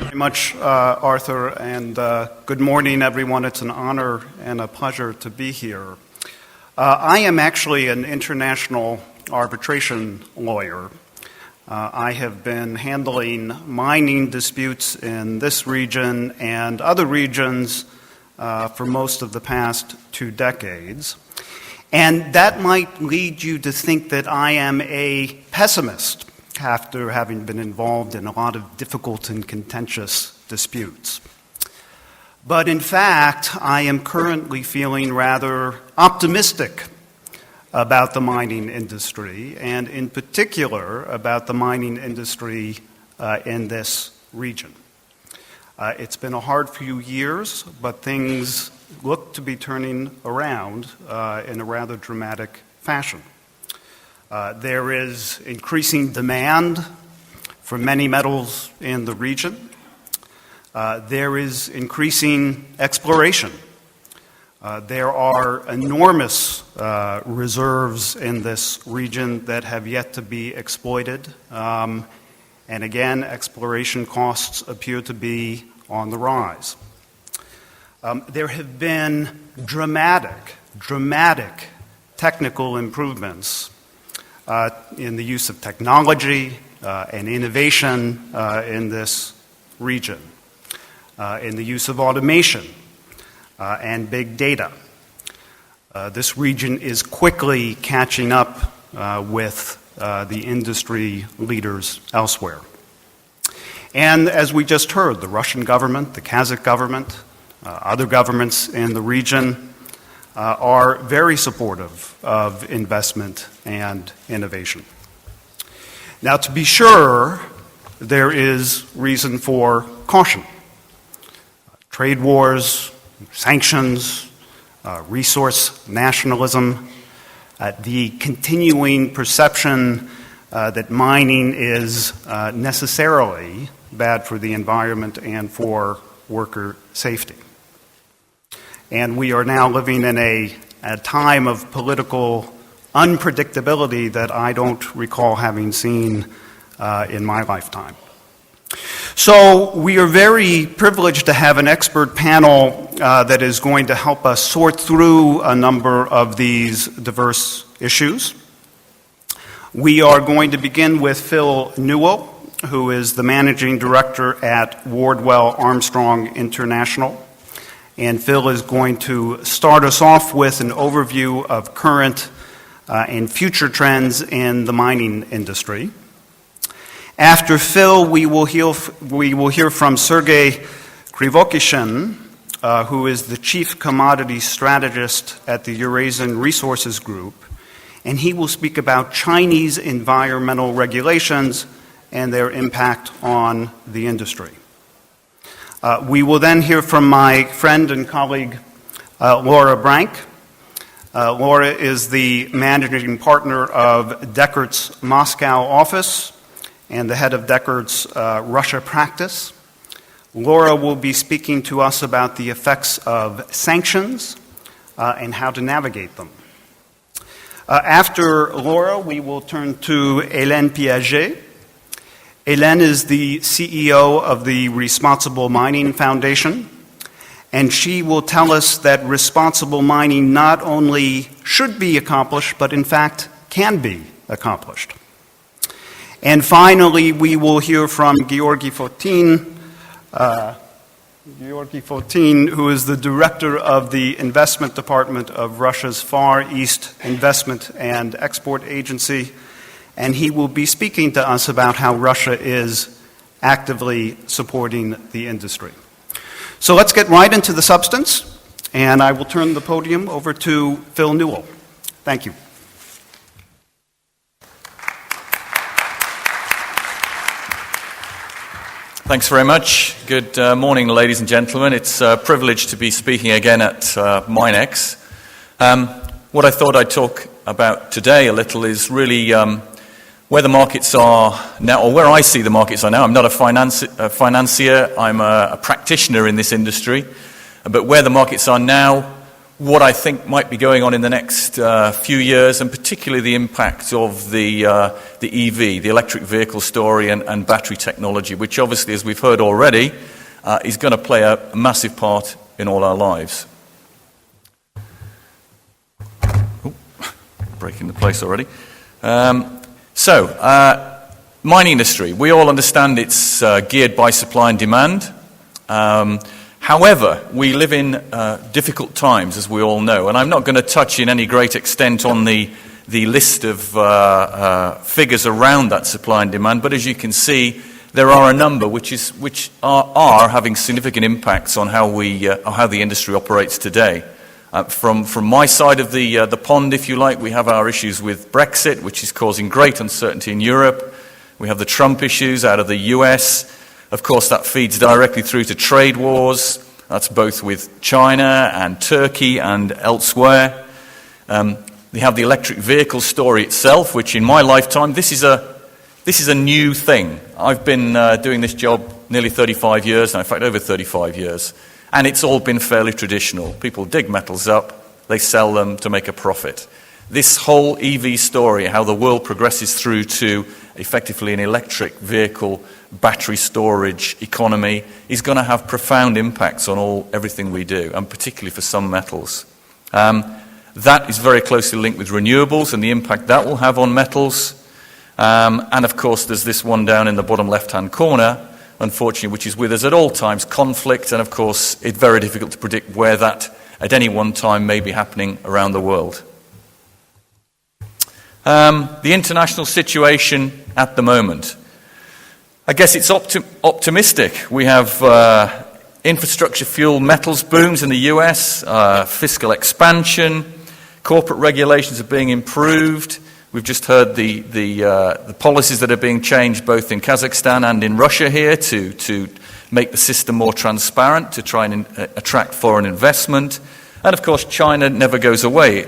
very much, Arthur, and good morning, everyone. It's an honor and a pleasure to be here. I am actually an international arbitration lawyer. I have been handling mining disputes in this region and other regions for most of the past 2 decades. And that might lead you to think that I am a pessimist after having been involved in a lot of difficult and contentious disputes. But in fact, I am currently feeling rather optimistic about the mining industry, and in particular about the mining industry in this region. It's been a hard few years, but things look to be turning around in a rather dramatic fashion. There is increasing demand for many metals in the region. There is increasing exploration. There are enormous reserves in this region that have yet to be exploited. And again, exploration costs appear to be on the rise. There have been dramatic technical improvements in the use of technology and innovation in this region, in the use of automation and big data. This region is quickly catching up with the industry leaders elsewhere. And as we just heard, the Russian government, the Kazakh government, other governments in the region are very supportive of investment and innovation. Now, to be sure, there is reason for caution. Trade wars, sanctions, resource nationalism, the continuing perception that mining is necessarily bad for the environment and for worker safety. And we are now living in a time of political unpredictability that I don't recall having seen in my lifetime. So we are very privileged to have an expert panel that is going to help us sort through a number of these diverse issues. We are going to begin with Phil Newell, who is the managing director at Wardwell Armstrong International. And Phil is going to start us off with an overview of current and future trends in the mining industry. After Phil, we will hear from Sergei Krivokishin, who is the chief commodity strategist at the Eurasian Resources Group, and he will speak about Chinese environmental regulations and their impact on the industry. We will then hear from my friend and colleague, Laura Brank. Laura is the managing partner of Deckert's Moscow office and the head of Deckert's Russia practice. Laura will be speaking to us about the effects of sanctions and how to navigate them. After Laura, we will turn to Hélène Piaget. Hélène is the CEO of the Responsible Mining Foundation, and she will tell us that responsible mining not only should be accomplished, but in fact can be accomplished. And finally, we will hear from Georgi Fotin, who is the director of the investment department of Russia's Far East Investment and Export Agency, and he will be speaking to us about how Russia is actively supporting the industry. So let's get right into the substance, and I will turn the podium over to Phil Newell. Thank you. Thanks very much. Good morning, ladies and gentlemen. It's a privilege to be speaking again at MINEX. What I thought I'd talk about today a little is really where the markets are now, or where I see the markets are now. I'm not a financier, I'm a practitioner in this industry, but where the markets are now, what I think might be going on in the next few years, and particularly the impact of the EV, the electric vehicle story, and battery technology, which obviously, as we've heard already, is going to play a massive part in all our lives. Ooh, breaking the place already. Mining industry. We all understand it's geared by supply and demand. However, we live in difficult times, as we all know, and I'm not going to touch in any great extent on the list of figures around that supply and demand, but as you can see, there are a number which are having significant impacts on how the industry operates today. From my side of the pond, if you like, we have our issues with Brexit, which is causing great uncertainty in Europe. We have the Trump issues out of the US. Of course, that feeds directly through to trade wars. That's both with China and Turkey and elsewhere. We have the electric vehicle story itself, which in my lifetime, this is a new thing. I've been doing this job nearly 35 years, in fact over 35 years, and it's all been fairly traditional. People dig metals up, they sell them to make a profit. This whole EV story, how the world progresses through to effectively an electric vehicle battery storage economy, is going to have profound impacts on everything we do, and particularly for some metals. That is very closely linked with renewables and the impact that will have on metals. And of course, there's this one down in the bottom left-hand corner, unfortunately, which is with us at all times, conflict, and of course, it's very difficult to predict where that at any one time may be happening around the world. The international situation at the moment. I guess it's optimistic. We have infrastructure fuel metals booms in the US, fiscal expansion, corporate regulations are being improved. We've just heard the policies that are being changed both in Kazakhstan and in Russia here to make the system more transparent, to try and attract foreign investment. And of course, China never goes away.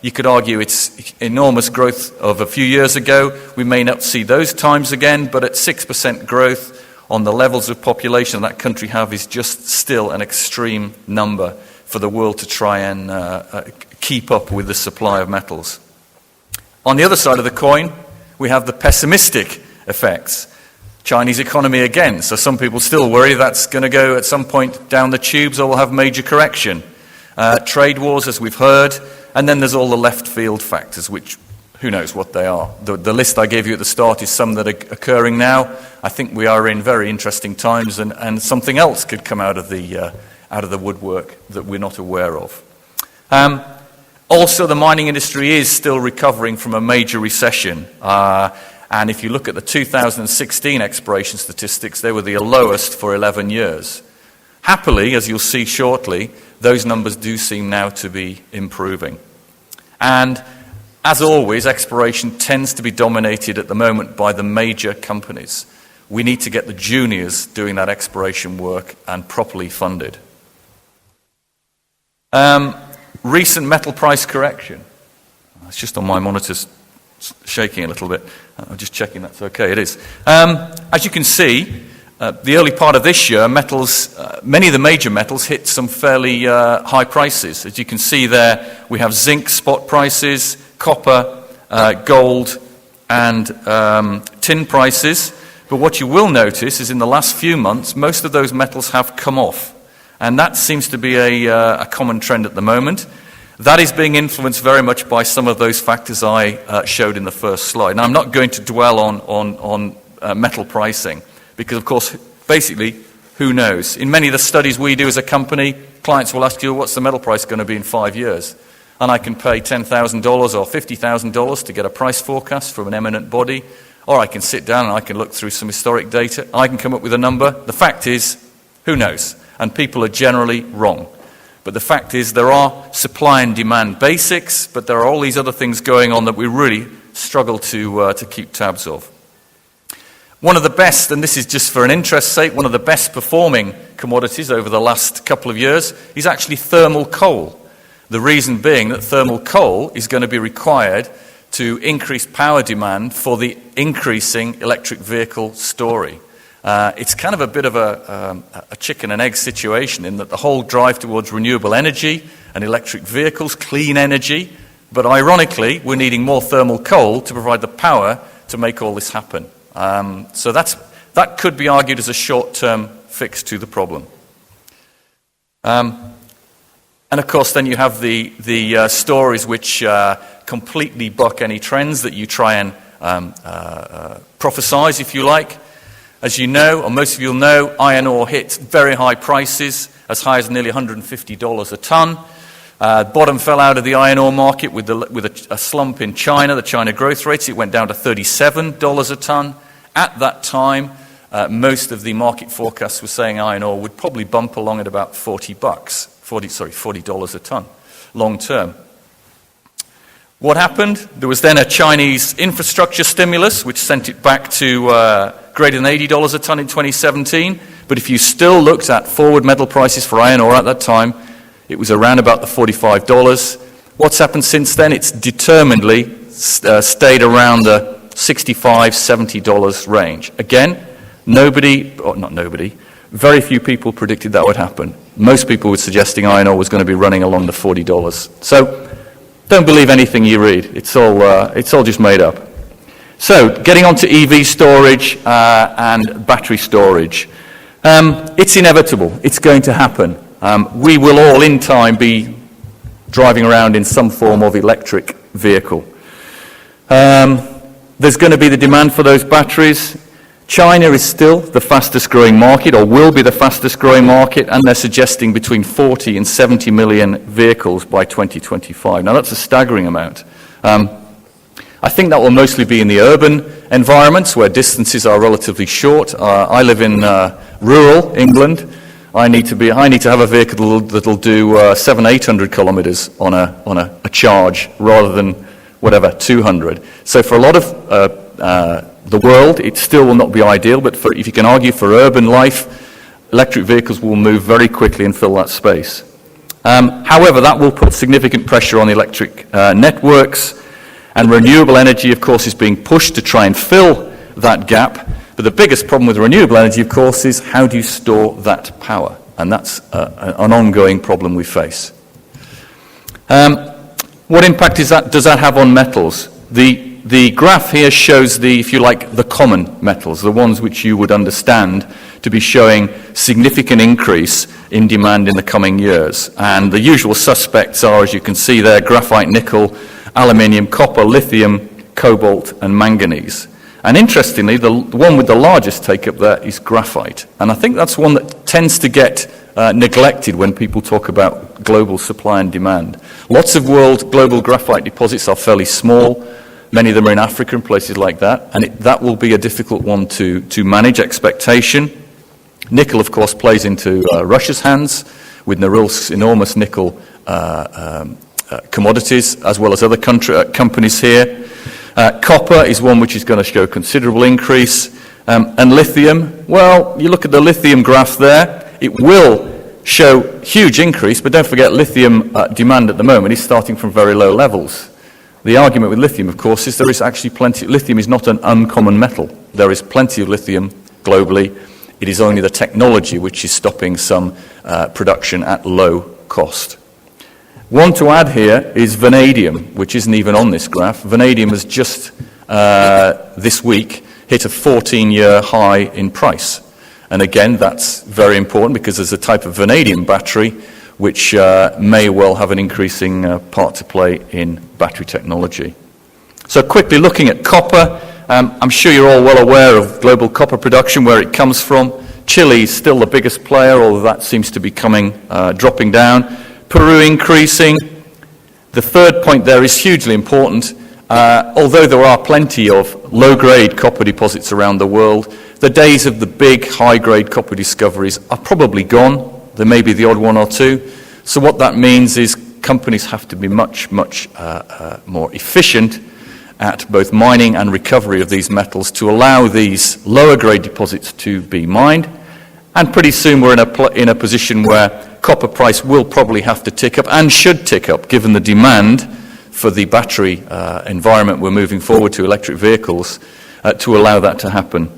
You could argue its enormous growth of a few years ago. We may not see those times again, but at 6% growth on the levels of population that country have is just still an extreme number for the world to try and keep up with the supply of metals. On the other side of the coin, we have the pessimistic effects. Chinese economy again. So some people still worry that's going to go at some point down the tubes or we'll have major correction. Trade wars, as we've heard, and then there's all the left field factors, which who knows what they are. The list I gave you at the start is some that are occurring now. I think we are in very interesting times, and something else could come out of the woodwork that we're not aware of. Also, the mining industry is still recovering from a major recession. And if you look at the 2016 exploration statistics, they were the lowest for 11 years. Happily, as you'll see shortly, those numbers do seem now to be improving. And as always, exploration tends to be dominated at the moment by the major companies. We need to get the juniors doing that exploration work and properly funded. Recent metal price correction. It's just on my monitors shaking a little bit. I'm just checking that's okay. It is. As you can see, the early part of this year, metals, many of the major metals hit some fairly high prices. As you can see there, we have zinc spot prices, copper, gold, and tin prices. But what you will notice is in the last few months, most of those metals have come off. And that seems to be a common trend at the moment. That is being influenced very much by some of those factors I showed in the first slide. Now, I'm not going to dwell on metal pricing, because, of course, basically, who knows? In many of the studies we do as a company, clients will ask you, what's the metal price going to be in 5 years? And I can pay $10,000 or $50,000 to get a price forecast from an eminent body, or I can sit down and I can look through some historic data. I can come up with a number. The fact is, who knows? And people are generally wrong. But the fact is, there are supply and demand basics, but there are all these other things going on that we really struggle to keep tabs of. One of the best, and this is just for an interest's sake, one of the best performing commodities over the last couple of years is actually thermal coal. The reason being that thermal coal is going to be required to increase power demand for the increasing electric vehicle story. It's kind of a bit of a chicken and egg situation in that the whole drive towards renewable energy and electric vehicles, clean energy, but ironically, we're needing more thermal coal to provide the power to make all this happen. So that could be argued as a short-term fix to the problem. And of course, then you have the stories which completely buck any trends that you try and prophesize, if you like. As you know, or most of you will know, iron ore hit very high prices, as high as nearly $150 a ton. Bottom fell out of the iron ore market with a slump in China, the China growth rates. It went down to $37 a ton. At that time, most of the market forecasts were saying iron ore would probably bump along at about $40 a ton, long term. What happened? There was then a Chinese infrastructure stimulus, which sent it back to greater than $80 a ton in 2017. But if you still looked at forward metal prices for iron ore at that time, it was around about the $45. What's happened since then? It's determinedly stayed around the $65, $70 range. Again, very few people predicted that would happen. Most people were suggesting iron ore was going to be running along the $40. So don't believe anything you read. It's all just made up. So getting on to EV storage and battery storage. It's inevitable. It's going to happen. We will all in time be driving around in some form of electric vehicle. There's going to be the demand for those batteries. China is still the fastest growing market, or will be the fastest growing market, and they're suggesting between 40 and 70 million vehicles by 2025. Now that's a staggering amount. I think that will mostly be in the urban environments where distances are relatively short. I live in rural England. I need to have a vehicle that'll do 700-800 kilometers on a charge rather than whatever 200. So for a lot of the world, it still will not be ideal, but if you can argue for urban life, electric vehicles will move very quickly and fill that space. However, that will put significant pressure on the electric networks, and renewable energy, of course, is being pushed to try and fill that gap. But the biggest problem with renewable energy, of course, is how do you store that power? And that's an ongoing problem we face. What impact does that have on metals? The graph here shows if you like, the common metals, the ones which you would understand to be showing significant increase in demand in the coming years. And the usual suspects are, as you can see there, graphite, nickel, aluminium, copper, lithium, cobalt, and manganese. And interestingly, the one with the largest take-up there is graphite. And I think that's one that tends to get neglected when people talk about global supply and demand. Lots of global graphite deposits are fairly small. Many of them are in Africa and places like that. And that will be a difficult one to manage expectation. Nickel, of course, plays into Russia's hands with Norilsk's enormous nickel commodities, as well as other companies here. Copper is one which is going to show considerable increase. And lithium, well, you look at the lithium graph there, it will show huge increase, but don't forget lithium demand at the moment is starting from very low levels. The argument with lithium, of course, is there is actually lithium is not an uncommon metal. There is plenty of lithium globally. It is only the technology which is stopping some production at low cost. One to add here is vanadium, which isn't even on this graph. Vanadium has just this week hit a 14-year high in price. And again, that's very important because there's a type of vanadium battery which may well have an increasing part to play in battery technology. So quickly looking at copper, I'm sure you're all well aware of global copper production, where it comes from. Chile is still the biggest player, although that seems to be dropping down. Peru increasing. The third point there is hugely important. Although there are plenty of low-grade copper deposits around the world, the days of the big high-grade copper discoveries are probably gone. There may be the odd one or two. So what that means is companies have to be much more efficient at both mining and recovery of these metals to allow these lower-grade deposits to be mined. And pretty soon we're in a position where copper price will probably have to tick up, and should tick up, given the demand for the battery environment we're moving forward to, electric vehicles, to allow that to happen.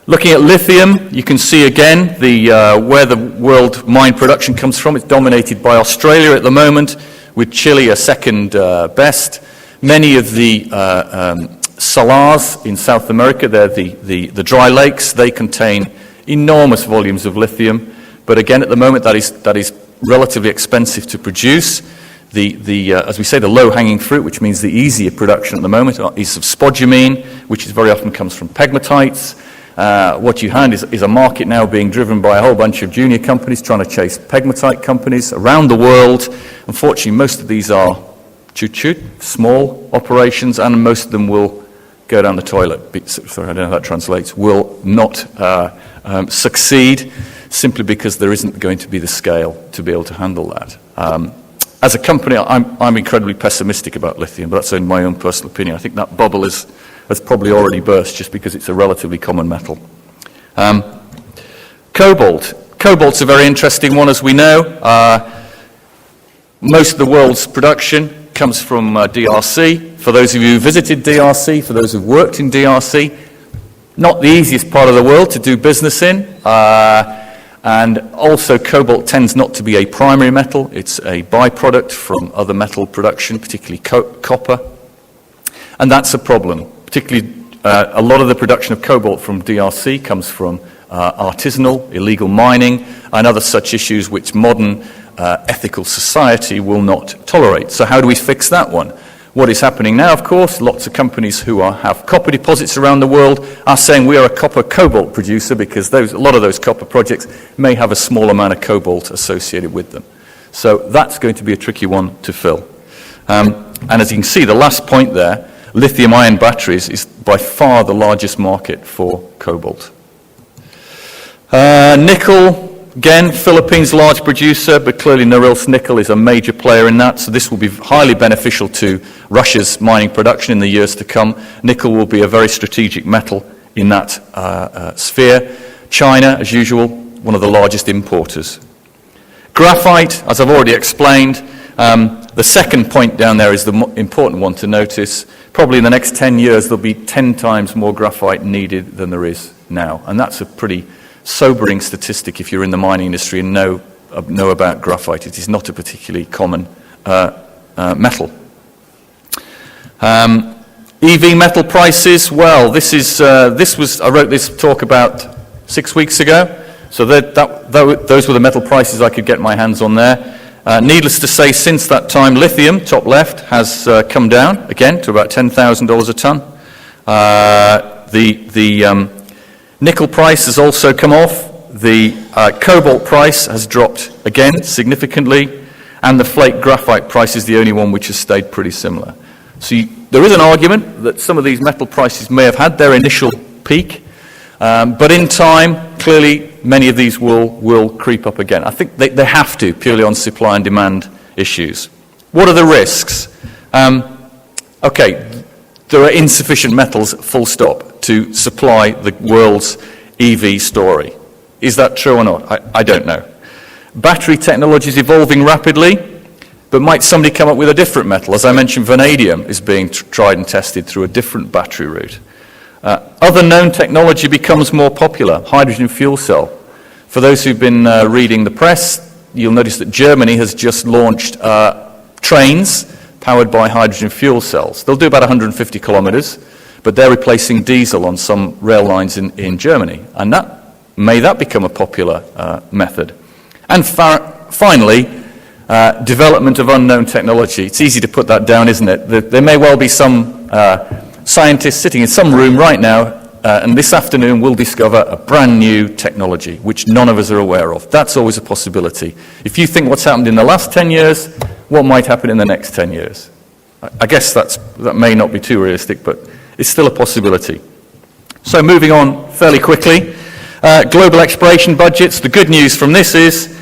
Looking at lithium, you can see again where the world mine production comes from. It's dominated by Australia at the moment, with Chile a second best. Many of the salars in South America, they're the dry lakes, they contain enormous volumes of lithium. But again, at the moment, that is relatively expensive to produce. As we say, the low-hanging fruit, which means the easier production at the moment, is of spodumene, which very often comes from pegmatites. What you find is a market now being driven by a whole bunch of junior companies trying to chase pegmatite companies around the world. Unfortunately, most of these are small operations, and most of them will go down the toilet. Sorry, I don't know how that translates. Will not succeed simply because there isn't going to be the scale to be able to handle that. As a company, I'm incredibly pessimistic about lithium, but that's only my own personal opinion. I think that bubble has probably already burst just because it's a relatively common metal. Cobalt. Cobalt's a very interesting one, as we know. Most of the world's production comes from DRC. For those of you who visited DRC, for those who've worked in DRC, not the easiest part of the world to do business in. And also cobalt tends not to be a primary metal. It's a byproduct from other metal production, particularly copper. And that's a problem. Particularly a lot of the production of cobalt from DRC comes from artisanal, illegal mining, and other such issues which modern ethical society will not tolerate. So how do we fix that one? What is happening now, of course, lots of companies who have copper deposits around the world are saying we are a copper cobalt producer because a lot of those copper projects may have a small amount of cobalt associated with them. So that's going to be a tricky one to fill. And as you can see, the last point there, lithium-ion batteries is by far the largest market for cobalt. Nickel. Again, Philippines, large producer, but clearly Norilsk Nickel is a major player in that, so this will be highly beneficial to Russia's mining production in the years to come. Nickel will be a very strategic metal in that sphere. China, as usual, one of the largest importers. Graphite, as I've already explained, the second point down there is the important one to notice. Probably in the next 10 years, there'll be 10 times more graphite needed than there is now, and that's a pretty sobering statistic if you're in the mining industry and know about graphite. It is not a particularly common metal. EV metal prices, well, I wrote this talk about 6 weeks ago, so those were the metal prices I could get my hands on there. Needless to say, since that time, lithium, top left, has come down again to about $10,000 a ton. Nickel price has also come off, the cobalt price has dropped again significantly, and the flake graphite price is the only one which has stayed pretty similar. So there is an argument that some of these metal prices may have had their initial peak, but in time, clearly many of these will creep up again. I think they have to, purely on supply and demand issues. What are the risks? Okay, there are insufficient metals, full stop, to supply the world's EV story. Is that true or not? I don't know. Battery technology is evolving rapidly, but might somebody come up with a different metal? As I mentioned, vanadium is being tried and tested through a different battery route. Other known technology becomes more popular. Hydrogen fuel cell. For those who've been reading the press, you'll notice that Germany has just launched trains powered by hydrogen fuel cells. They'll do about 150 kilometers, but they're replacing diesel on some rail lines in Germany. And may that become a popular method? And finally, development of unknown technology. It's easy to put that down, isn't it? There may well be some scientists sitting in some room right now, and this afternoon we'll discover a brand new technology which none of us are aware of. That's always a possibility. If you think what's happened in the last 10 years, what might happen in the next 10 years? I guess that may not be too realistic, but it's still a possibility. So moving on fairly quickly, global exploration budgets. The good news from this is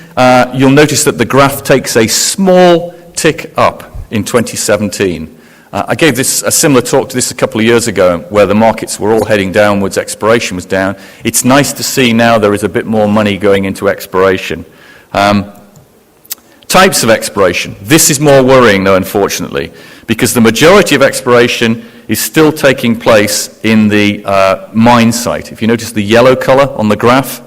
you'll notice that the graph takes a small tick up in 2017. I gave a similar talk to this a couple of years ago where the markets were all heading downwards, exploration was down. It's nice to see now there is a bit more money going into exploration. Types of exploration. This is more worrying, though, unfortunately, because the majority of exploration is still taking place in the mine site. If you notice the yellow color on the graph,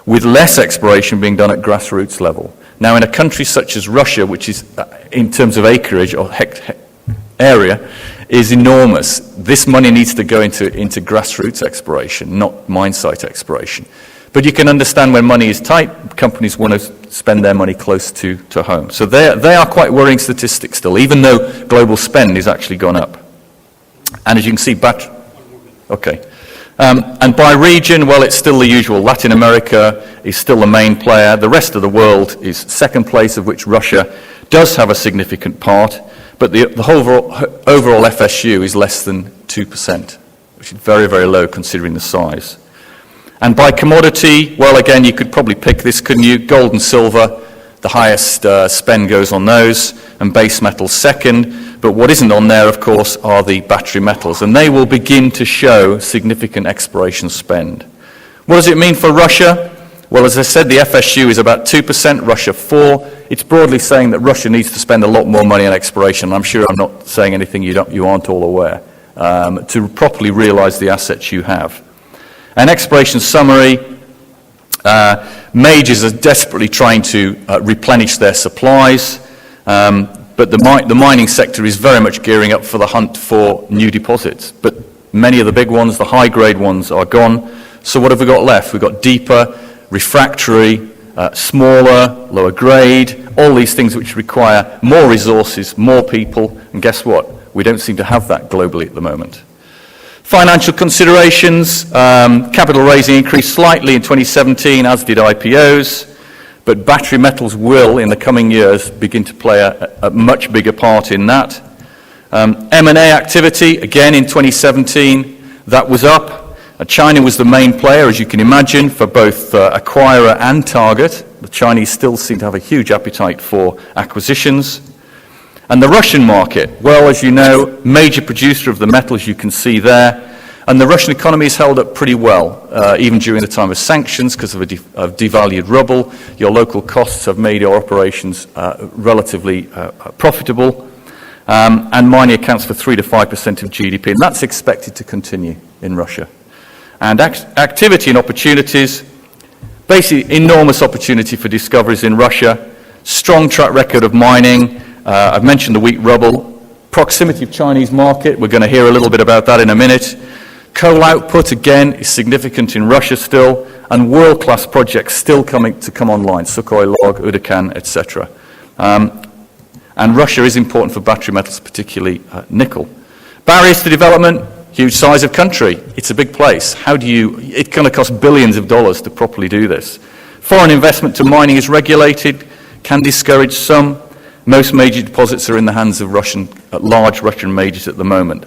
with less exploration being done at grassroots level. Now, in a country such as Russia, which is, in terms of acreage or area, is enormous, this money needs to go into grassroots exploration, not mine site exploration. But you can understand when money is tight, companies want to spend their money close to home. So they are quite worrying statistics still, even though global spend has actually gone up. And as you can see, okay. And by region, well, it's still the usual. Latin America is still the main player. The rest of the world is second place, of which Russia does have a significant part. But the overall FSU is less than 2%, which is very, very low considering the size. And by commodity, well, again, you could probably pick this, couldn't you? Gold and silver, the highest spend goes on those, and base metals second. But what isn't on there, of course, are the battery metals, and they will begin to show significant exploration spend. What does it mean for Russia? Well, as I said, the FSU is about 2%, Russia 4%. It's broadly saying that Russia needs to spend a lot more money on exploration. I'm sure I'm not saying anything you aren't all aware, to properly realize the assets you have. An exploration summary, majors are desperately trying to replenish their supplies, but the mining sector is very much gearing up for the hunt for new deposits. But many of the big ones, the high-grade ones, are gone. So what have we got left? We've got deeper, refractory, smaller, lower grade, all these things which require more resources, more people, and guess what? We don't seem to have that globally at the moment. Financial considerations, capital raising increased slightly in 2017, as did IPOs, but battery metals will, in the coming years, begin to play a much bigger part in that. M&A activity, again in 2017, that was up. China was the main player, as you can imagine, for both acquirer and target. The Chinese still seem to have a huge appetite for acquisitions. And the Russian market, well, as you know, major producer of the metals you can see there. And the Russian economy has held up pretty well, even during the time of sanctions because of a devalued ruble. Your local costs have made your operations relatively profitable. And mining accounts for 3 to 5% of GDP, and that's expected to continue in Russia. And activity and opportunities, basically enormous opportunity for discoveries in Russia, strong track record of mining. I've mentioned the wheat rubble, proximity of Chinese market, we're going to hear a little bit about that in a minute. Coal output, again, is significant in Russia still, and world-class projects still coming to come online, Sukhoi Log, Udakan, etc. And Russia is important for battery metals, particularly nickel. Barriers to development, huge size of country. It's a big place. It's going to cost billions of dollars to properly do this. Foreign investment to mining is regulated, can discourage some. Most major deposits are in the hands of large Russian majors at the moment.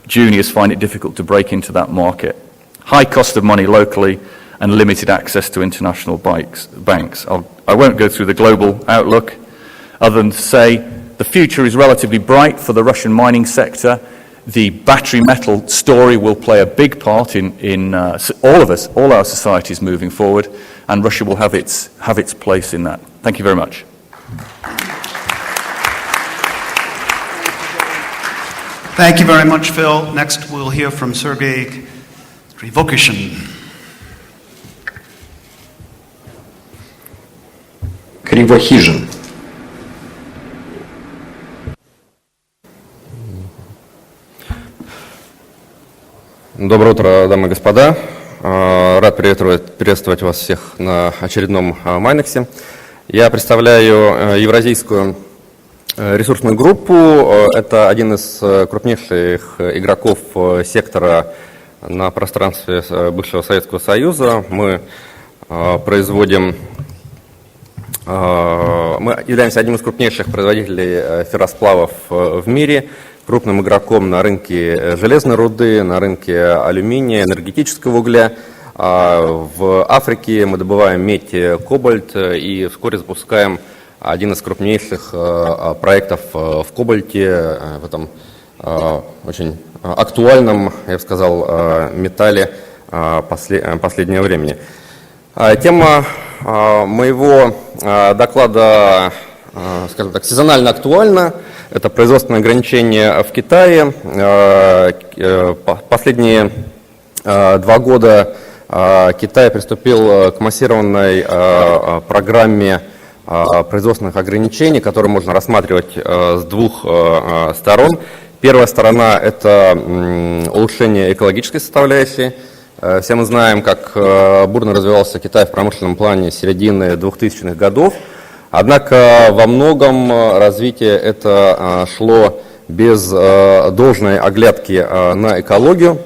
Juniors find it difficult to break into that market. High cost of money locally and limited access to international banks. I won't go through the global outlook other than to say the future is relatively bright for the Russian mining sector. The battery metal story will play a big part in all our societies moving forward, and Russia will have its place in that. Thank you very much. Thank you very much, Phil. Next, we'll hear from Sergei Krivokishin. Кривохижин. Доброе утро, дамы и господа. Рад приветствовать вас всех на очередном MINEX. Я представляю Евразийскую ресурсную группу. Это один из крупнейших игроков сектора на пространстве бывшего Советского Союза. Мы являемся одним из крупнейших производителей ферросплавов в мире, крупным игроком на рынке железной руды, на рынке алюминия, энергетического угля. В Африке мы добываем медь, кобальт и вскоре запускаем один из крупнейших проектов в кобальте, в этом очень актуальном, я бы сказал, металле последнего времени. Тема моего доклада скажем так, сезонально актуально. Это производственные ограничения в Китае. Последние 2 года Китай приступил к массированной программе производственных ограничений, которые можно рассматривать с 2 сторон. Первая сторона – это улучшение экологической составляющей. Все мы знаем, как бурно развивался Китай в промышленном плане с середины 2000-х годов. Однако во многом развитие это шло без должной оглядки на экологию.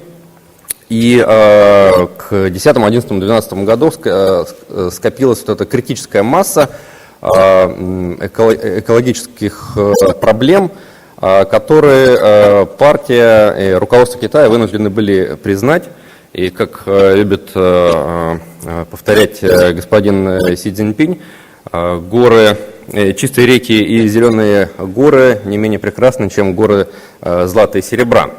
И к 2010, 2011, 2012 году скопилась вот эта критическая масса экологических проблем, которые партия и руководство Китая вынуждены были признать. И как любит повторять господин Си Цзиньпинь, горы, чистые реки и зеленые горы не менее прекрасны, чем горы злата и серебра.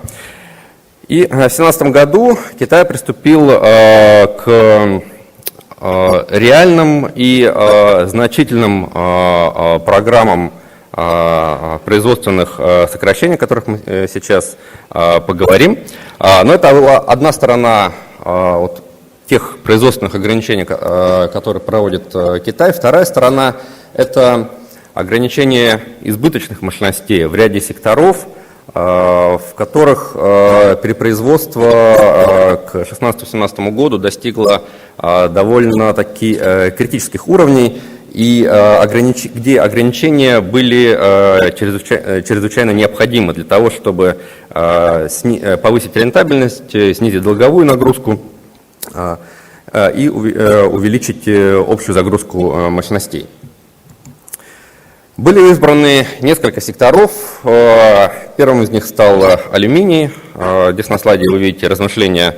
И в 2017 году Китай приступил к реальным и значительным программам производственных сокращений, о которых мы сейчас поговорим. Но это была одна сторона вот тех производственных ограничений, которые проводит Китай. Вторая сторона – это ограничение избыточных мощностей в ряде секторов, в которых перепроизводство к 2016-2017 году достигло довольно-таки критических уровней, и где ограничения были чрезвычайно необходимы для того, чтобы повысить рентабельность, снизить долговую нагрузку и увеличить общую загрузку мощностей. Были избраны несколько секторов. Первым из них стал алюминий. Здесь на слайде вы видите размышления,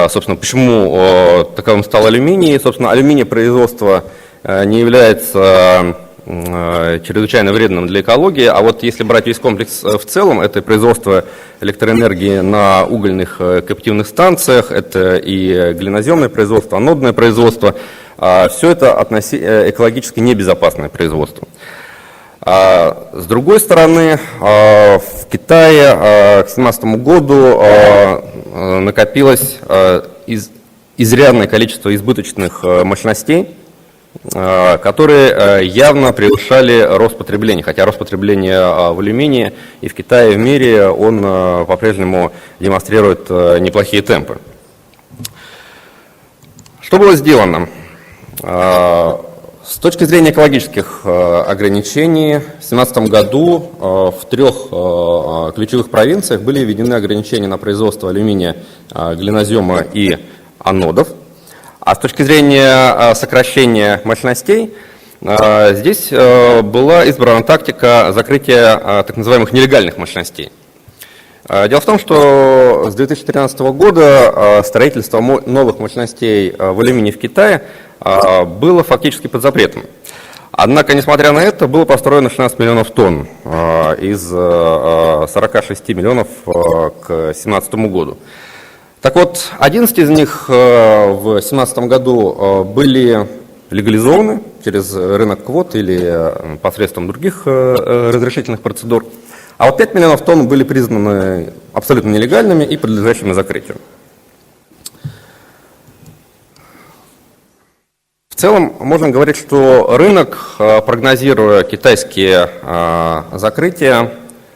собственно, почему таковым стал алюминий. Собственно, алюминий производство не является чрезвычайно вредным для экологии, а вот если брать весь комплекс в целом, это производство электроэнергии на угольных каптивных станциях, это и глиноземное производство, анодное производство, все это экологически небезопасное производство. С другой стороны, в Китае к 2017 году накопилось изрядное количество избыточных мощностей, которые явно превышали рост потребления, хотя рост потребления в алюминии и в Китае, и в мире, он по-прежнему демонстрирует неплохие темпы. Что было сделано? С точки зрения экологических ограничений, в 2017 году в 3 ключевых провинциях были введены ограничения на производство алюминия, глинозема и анодов. А с точки зрения сокращения мощностей, здесь была избрана тактика закрытия так называемых нелегальных мощностей. Дело в том, что с 2013 года строительство новых мощностей в алюминии в Китае было фактически под запретом. Однако, несмотря на это, было построено 16 миллионов тонн из 46 миллионов к 2017 году. Так вот, 11 из них в 2017 году были легализованы через рынок квот или посредством других разрешительных процедур, а вот 5 миллионов тонн были признаны абсолютно нелегальными и подлежащими закрытию. В целом, можно говорить, что рынок, прогнозируя китайские закрытия,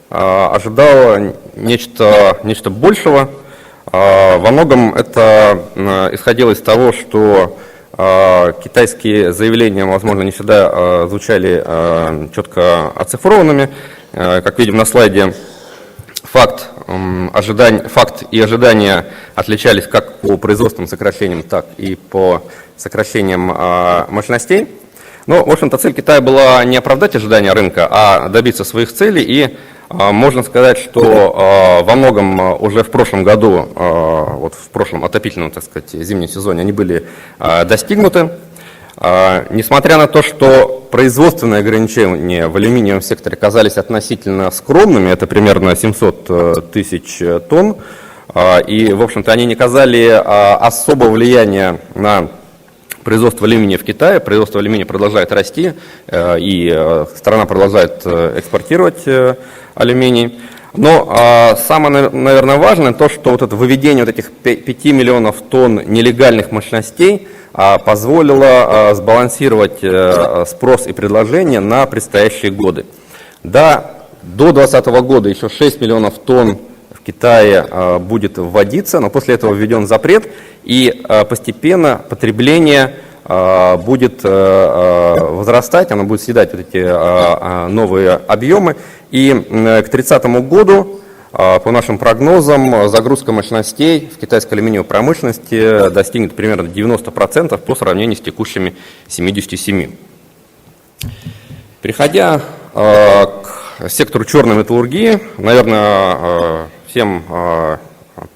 ожидал нечто большего. Во многом это исходило из того, что китайские заявления, возможно, не всегда звучали четко оцифрованными. Как видим на слайде, факт и ожидания отличались как по производственным сокращениям, так и по сокращениям мощностей. Но, в общем-то, цель Китая была не оправдать ожидания рынка, а добиться своих целей. И можно сказать, что во многом уже в прошлом году, вот в прошлом отопительном, так сказать, зимнем сезоне они были достигнуты. Несмотря на то, что производственные ограничения в алюминиевом секторе оказались относительно скромными, это примерно 700 тысяч тонн, и, в общем-то, они не оказали особого влияния на производства алюминия в Китае. Производство алюминия продолжает расти, и страна продолжает экспортировать алюминий. Но самое, наверное, важное то, что вот это выведение вот этих 5 миллионов тонн нелегальных мощностей позволило сбалансировать спрос и предложение на предстоящие годы. Да, до 2020 года еще 6 миллионов тонн в Китае будет вводиться, но после этого введен запрет, и постепенно потребление будет возрастать, оно будет съедать вот эти новые объемы, и к 30 году, по нашим прогнозам, загрузка мощностей в китайской алюминиевой промышленности достигнет примерно 90% по сравнению с текущими 77%. Переходя к сектору черной металлургии, наверное, всем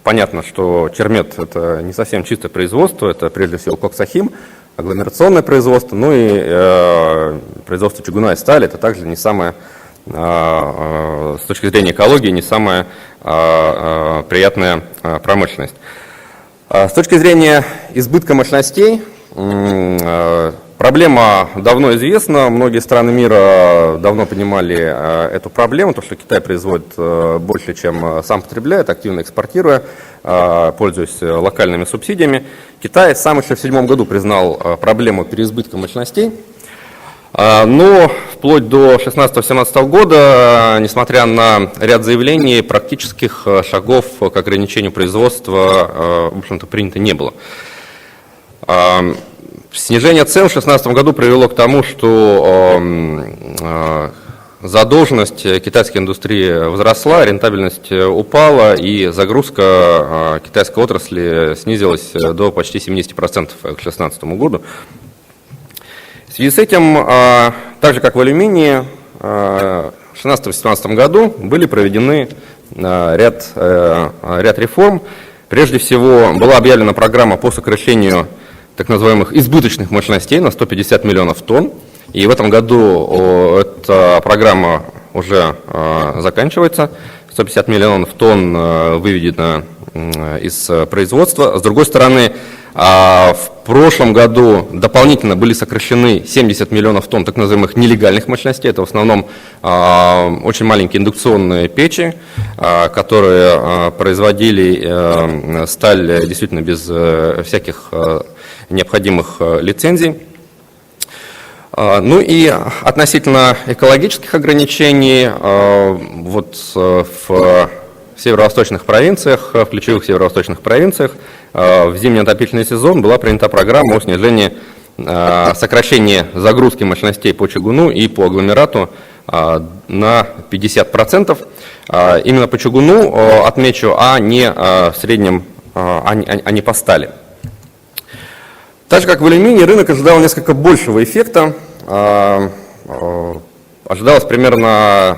понятно, что чермет – это не совсем чистое производство, это прежде всего коксохим, агломерационное производство, ну и производство чугуна и стали – это также не самое, с точки зрения экологии, не самая приятная промышленность. С точки зрения избытка мощностей, проблема давно известна, многие страны мира давно понимали эту проблему, то, что Китай производит больше, чем сам потребляет, активно экспортируя, пользуясь локальными субсидиями. Китай сам еще в 2007 году признал проблему переизбытка мощностей, но вплоть до 2016-2017 года, несмотря на ряд заявлений, практических шагов к ограничению производства, в общем-то, принято не было. Снижение цен в 2016 году привело к тому, что задолженность китайской индустрии возросла, рентабельность упала, и загрузка китайской отрасли снизилась до почти 70% к 2016 году. В связи с этим, так же как в алюминии, в 2016-2017 году были проведены ряд реформ. Прежде всего, была объявлена программа по сокращению так называемых избыточных мощностей на 150 миллионов тонн. И в этом году эта программа уже заканчивается. 150 миллионов тонн выведено из производства. С другой стороны, в прошлом году дополнительно были сокращены 70 миллионов тонн так называемых нелегальных мощностей. Это в основном очень маленькие индукционные печи, которые производили сталь действительно без всяких необходимых лицензий. Ну и относительно экологических ограничений, вот в северо-восточных провинциях, в ключевых северо-восточных провинциях в зимний отопительный сезон была принята программа о снижении, сокращении загрузки мощностей по чугуну и по агломерату на 50%. Именно по чугуну отмечу, а не в среднем, а не по стали. Так же, как в алюминии, рынок ожидал несколько большего эффекта. Ожидалось примерно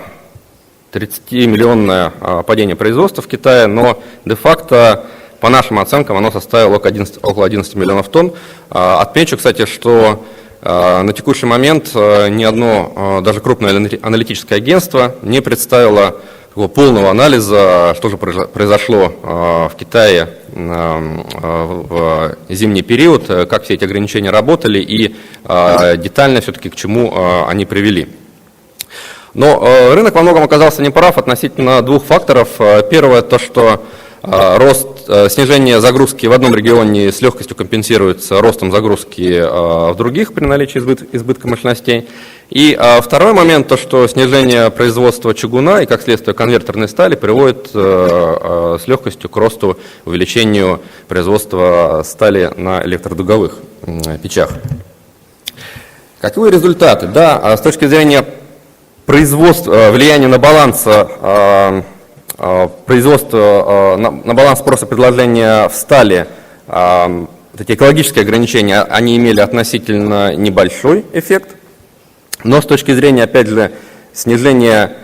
30-миллионное падение производства в Китае, но де-факто, по нашим оценкам, оно составило около 11 миллионов тонн. Отмечу, кстати, что на текущий момент ни одно, даже крупное аналитическое агентство не представило такого полного анализа, что же произошло в Китае в зимний период, как все эти ограничения работали и детально все-таки к чему они привели. Но рынок во многом оказался неправ относительно двух факторов. Первое, то, что снижение загрузки в одном регионе с легкостью компенсируется ростом загрузки в других при наличии избытка мощностей. И второй момент, то, что снижение производства чугуна и, как следствие, конвертерной стали приводит с легкостью к росту, увеличению производства стали на электродуговых печах. Каковы результаты? Да, с точки зрения производства, влияния на баланс производства, на баланс спроса и предложения в стали, вот эти экологические ограничения, они имели относительно небольшой эффект. Но с точки зрения, опять же, снижения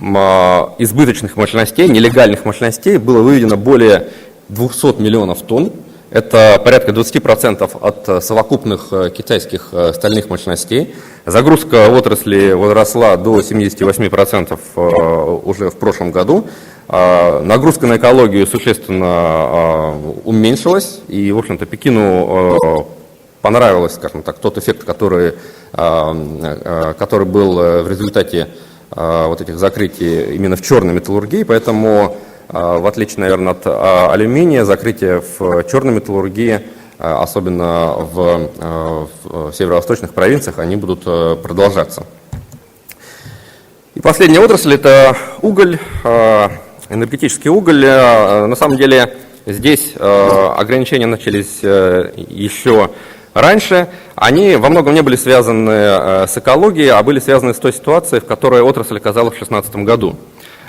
избыточных мощностей, нелегальных мощностей, было выведено более 200 миллионов тонн. Это порядка 20% от совокупных китайских стальных мощностей. Загрузка в отрасли возросла до 78% уже в прошлом году. Нагрузка на экологию существенно уменьшилась. И, в общем-то, Пекину понравилось, скажем так, тот эффект, который был в результате вот этих закрытий именно в черной металлургии, поэтому, в отличие, наверное, от алюминия, закрытия в черной металлургии, особенно в северо-восточных провинциях, они будут продолжаться. И последняя отрасль – это уголь, энергетический уголь. На самом деле здесь ограничения начались еще раньше. Они во многом не были связаны с экологией, а были связаны с той ситуацией, в которой отрасль оказалась в 2016 году.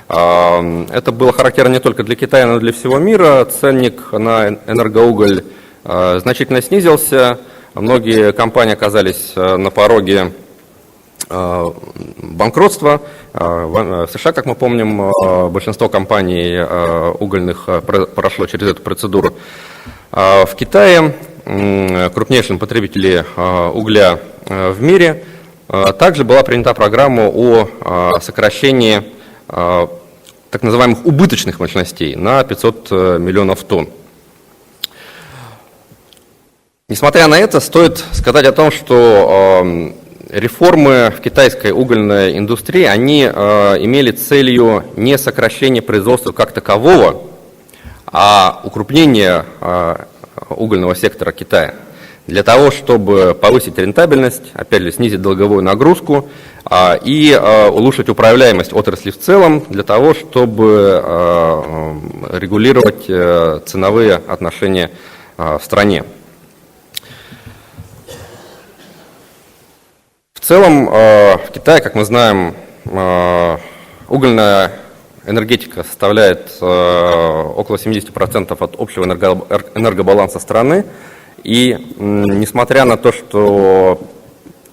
Это было характерно не только для Китая, но и для всего мира. Ценник на энергоуголь значительно снизился. Многие компании оказались на пороге банкротства. В США, как мы помним, большинство компаний угольных прошло через эту процедуру. В Китае, крупнейшем потребителе угля в мире, также была принята программа о сокращении так называемых убыточных мощностей на 500 миллионов тонн. Несмотря на это, стоит сказать о том, что реформы в китайской угольной индустрии, они имели целью не сокращение производства как такового, а укрупнение угольного сектора Китая. Для того, чтобы повысить рентабельность, опять же, снизить долговую нагрузку и улучшить управляемость отрасли в целом, для того, чтобы регулировать ценовые отношения в стране. В целом, в Китае, как мы знаем, угольная энергетика составляет около 70% от общего энергобаланса страны. И несмотря на то, что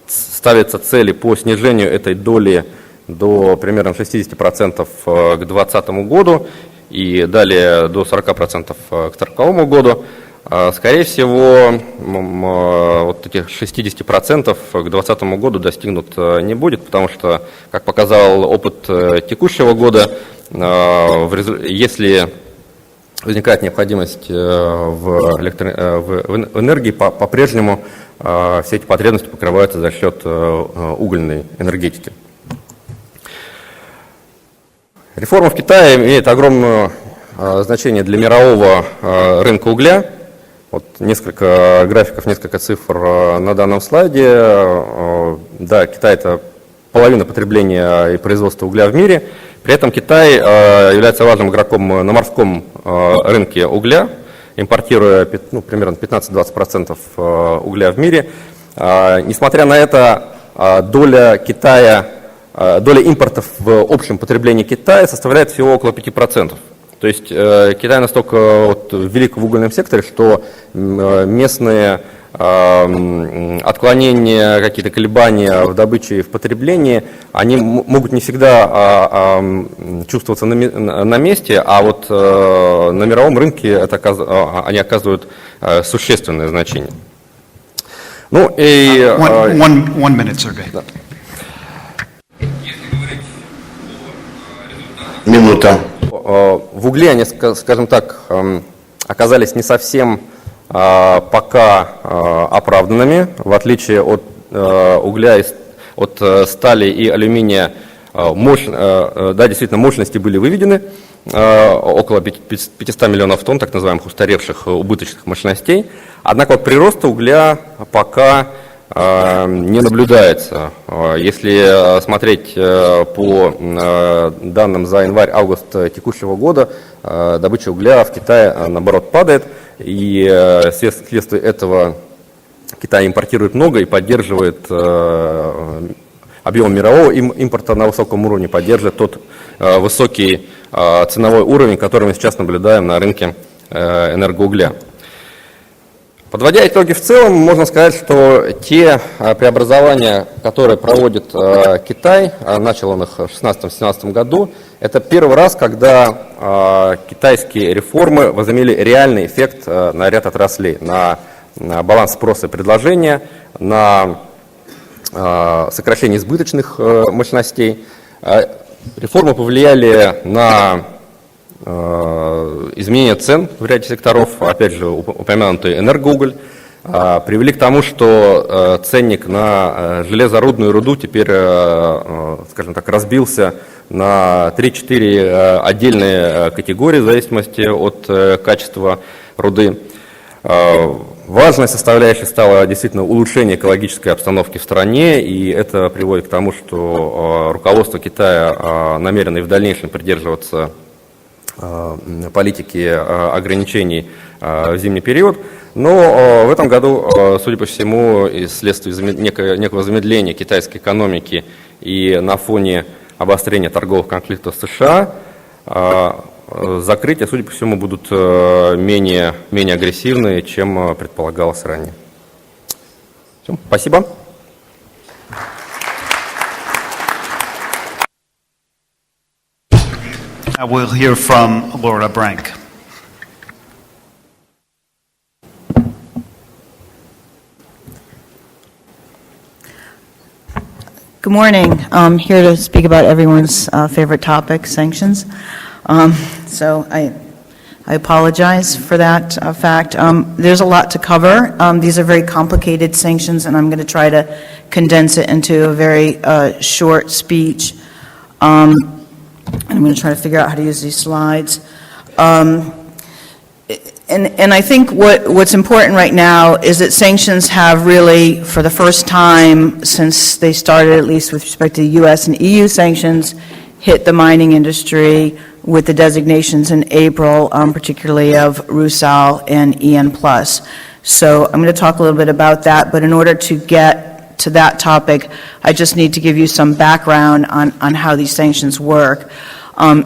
ставятся цели по снижению этой доли до примерно 60% к 2020 году и далее до 40% к 2040 году, скорее всего, вот этих 60% к 2020 году достигнут не будет, потому что, как показал опыт текущего года, если возникает необходимость в энергии, по-прежнему все эти потребности покрываются за счет угольной энергетики. Реформа в Китае имеет огромное значение для мирового рынка угля. Вот несколько графиков, несколько цифр на данном слайде. Да, Китай – это половина потребления и производства угля в мире. При этом Китай является важным игроком на морском рынке угля, импортируя примерно 15-20% угля в мире. Несмотря на это, доля импортов в общем потреблении Китая составляет всего около 5%. То есть Китай настолько велик в угольном секторе, что местные отклонения, какие-то колебания в добыче и в потреблении, они могут не всегда чувствоваться на месте, а вот на мировом рынке они оказывают существенное значение. Ну и one minute, Sergey. Да. Минута. В угле они, скажем так, оказались не совсем пока оправданными, в отличие от угля, от стали и алюминия. Да, действительно, мощности были выведены, около 500 миллионов тонн так называемых устаревших убыточных мощностей. Однако вот прироста угля пока не наблюдается. Если смотреть по данным за январь-август текущего года, добыча угля в Китае, наоборот, падает. И вследствие этого Китай импортирует много и поддерживает объем мирового импорта на высоком уровне, поддерживает тот высокий ценовой уровень, который мы сейчас наблюдаем на рынке энергоугля. Подводя итоги в целом, можно сказать, что те преобразования, которые проводит Китай, начал он их в 2016-2017 году, это первый раз, когда китайские реформы возымели реальный эффект на ряд отраслей, на баланс спроса и предложения, на сокращение избыточных мощностей. Реформы повлияли на изменение цен в ряде секторов, опять же упомянутый энергоуголь. привели к тому, что ценник на железорудную руду теперь, скажем так, разбился на 3-4 отдельные категории в зависимости от качества руды. Важной составляющей стало действительно улучшение экологической обстановки в стране, и это приводит к тому, что руководство Китая намерено и в дальнейшем придерживаться политики ограничений в зимний период. Но в этом году, судя по всему, и вследствие некого замедления китайской экономики и на фоне обострения торговых конфликтов с США, закрытия, судя по всему, будут менее агрессивные, чем предполагалось ранее. Все, спасибо. Now we'll hear from Laura Brank. Good morning. I'm here to speak about everyone's favorite topic, sanctions. So I apologize for that fact. There's a lot to cover. These are very complicated sanctions, and I'm going to try to condense it into a very short speech. I'm going to try to figure out how to use these slides. And I think what's important right now is that sanctions have really, for the first time since they started, at least with respect to U.S. and EU sanctions, hit the mining industry with the designations in April, particularly of RUSAL and EN+. So I'm going to talk a little bit about that, but in order to get to that topic, I just need to give you some background on how these sanctions work.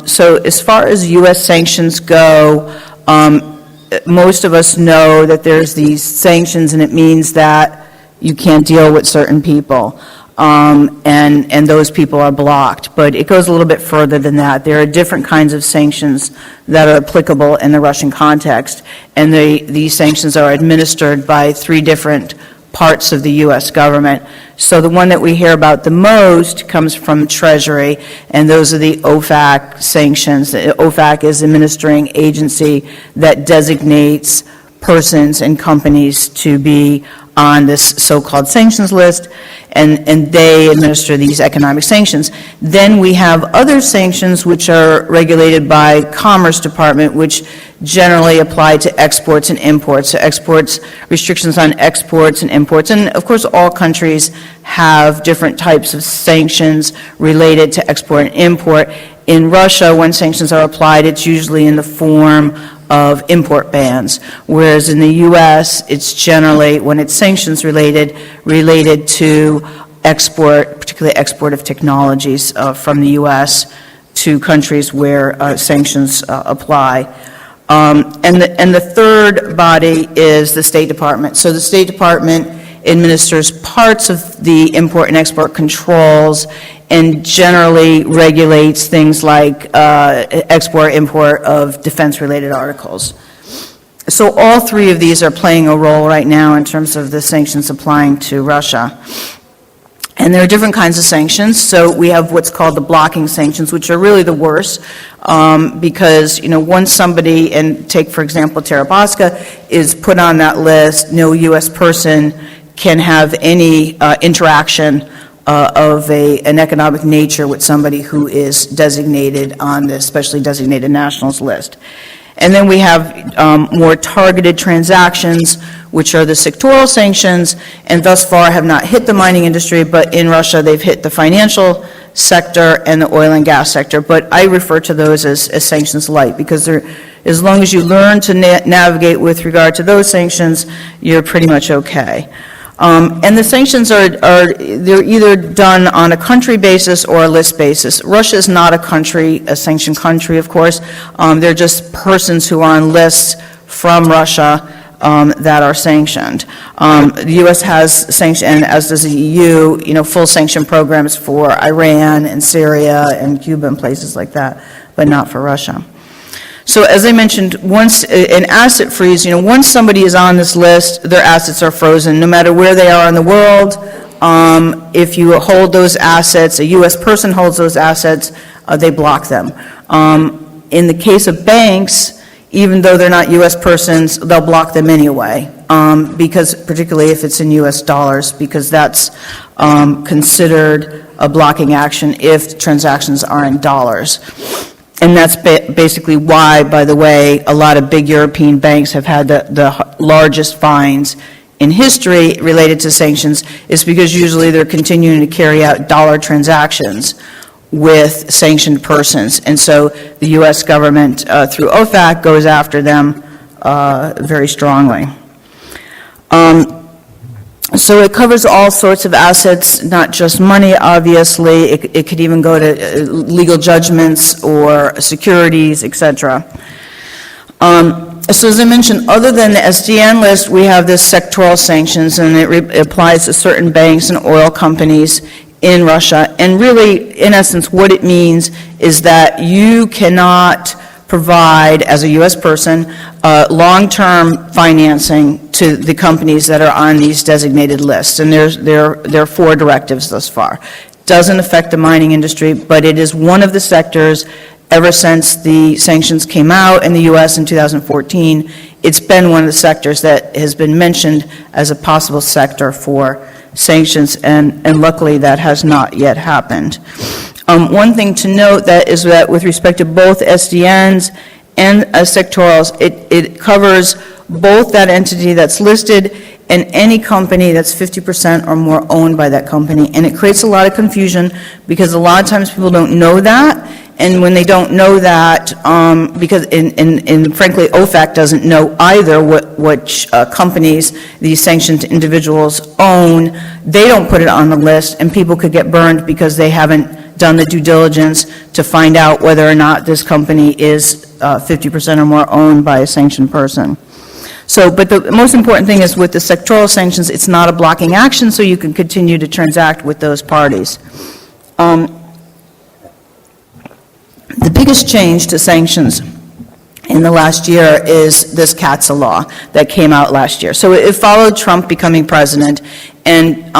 So as far as U.S. sanctions go, most of us know that there's these sanctions, and it means that you can't deal with certain people, and those people are blocked. But it goes a little bit further than that. There are different kinds of sanctions that are applicable in the Russian context, and these sanctions are administered by 3 different parts of the U.S. government. So the one that we hear about the most comes from Treasury, and those are the OFAC sanctions. The OFAC is the administering agency that designates persons and companies to be on this so-called sanctions list, and they administer these economic sanctions. Then we have other sanctions which are regulated by Commerce Department, which generally apply to exports and imports. So exports, restrictions on exports and imports. And of course, all countries have different types of sanctions related to export and import. In Russia, when sanctions are applied, it's usually in the form of import bans, whereas in the U.S., it's generally, when it's sanctions related to export, particularly export of technologies from the U.S. to countries where sanctions apply. And the third body is the State Department. So the State Department administers parts of the import and export controls and generally regulates things like export-import of defense-related articles. So all 3 of these are playing a role right now in terms of the sanctions applying to Russia. And there are different kinds of sanctions. So we have what's called the blocking sanctions, which are really the worst, because, once somebody, and take, for example, Tarabaska, is put on that list, no U.S. person can have any interaction of an economic nature with somebody who is designated on the specially designated nationals list. And then we have more targeted transactions, which are the sectoral sanctions, and thus far have not hit the mining industry, but in Russia they've hit the financial sector and the oil and gas sector. But I refer to those as sanctions light, because as long as you learn to navigate with regard to those sanctions, you're pretty much okay. And the sanctions they're either done on a country basis or a list basis. Russia is not a sanctioned country, of course. They're just persons who are on lists from Russia that are sanctioned. The U.S. has sanctioned, and as does the EU, full sanction programs for Iran and Syria and Cuba and places like that, but not for Russia. So as I mentioned, once an asset freeze, once somebody is on this list, their assets are frozen, no matter where they are in the world. If you hold those assets, a U.S. person holds those assets, they block them. In the case of banks, even though they're not U.S. persons, they'll block them anyway, because particularly if it's in U.S. dollars, because that's considered a blocking action if transactions are in dollars. And that's basically why, by the way, a lot of big European banks have had the largest fines in history related to sanctions, is because usually they're continuing to carry out dollar transactions with sanctioned persons. And so the U.S. government, through OFAC, goes after them very strongly. So it covers all sorts of assets, not just money, obviously. It could even go to legal judgments or securities, etc. So as I mentioned, other than the SDN list, we have this sectoral sanctions, and it applies to certain banks and oil companies in Russia. And really, in essence, what it means is that you cannot provide, as a U.S. person, long-term financing to the companies that are on these designated lists. And there are 4 directives thus far. Doesn't affect the mining industry, but it is one of the sectors. Ever since the sanctions came out in the U.S. in 2014, it's been one of the sectors that has been mentioned as a possible sector for sanctions, and luckily that has not yet happened. One thing to note is that with respect to both SDNs and sectorals, it covers both that entity that's listed and any company that's 50% or more owned by that company. And it creates a lot of confusion because a lot of times people don't know that. And when they don't know that, because and frankly, OFAC doesn't know either which companies these sanctioned individuals own, they don't put it on the list, and people could get burned because they haven't done the due diligence to find out whether or not this company is 50% or more owned by a sanctioned person. So, but the most important thing is with the sectoral sanctions, it's not a blocking action, so you can continue to transact with those parties. The biggest change to sanctions in the last year is this CATSA law that came out last year. So it followed Trump becoming president, and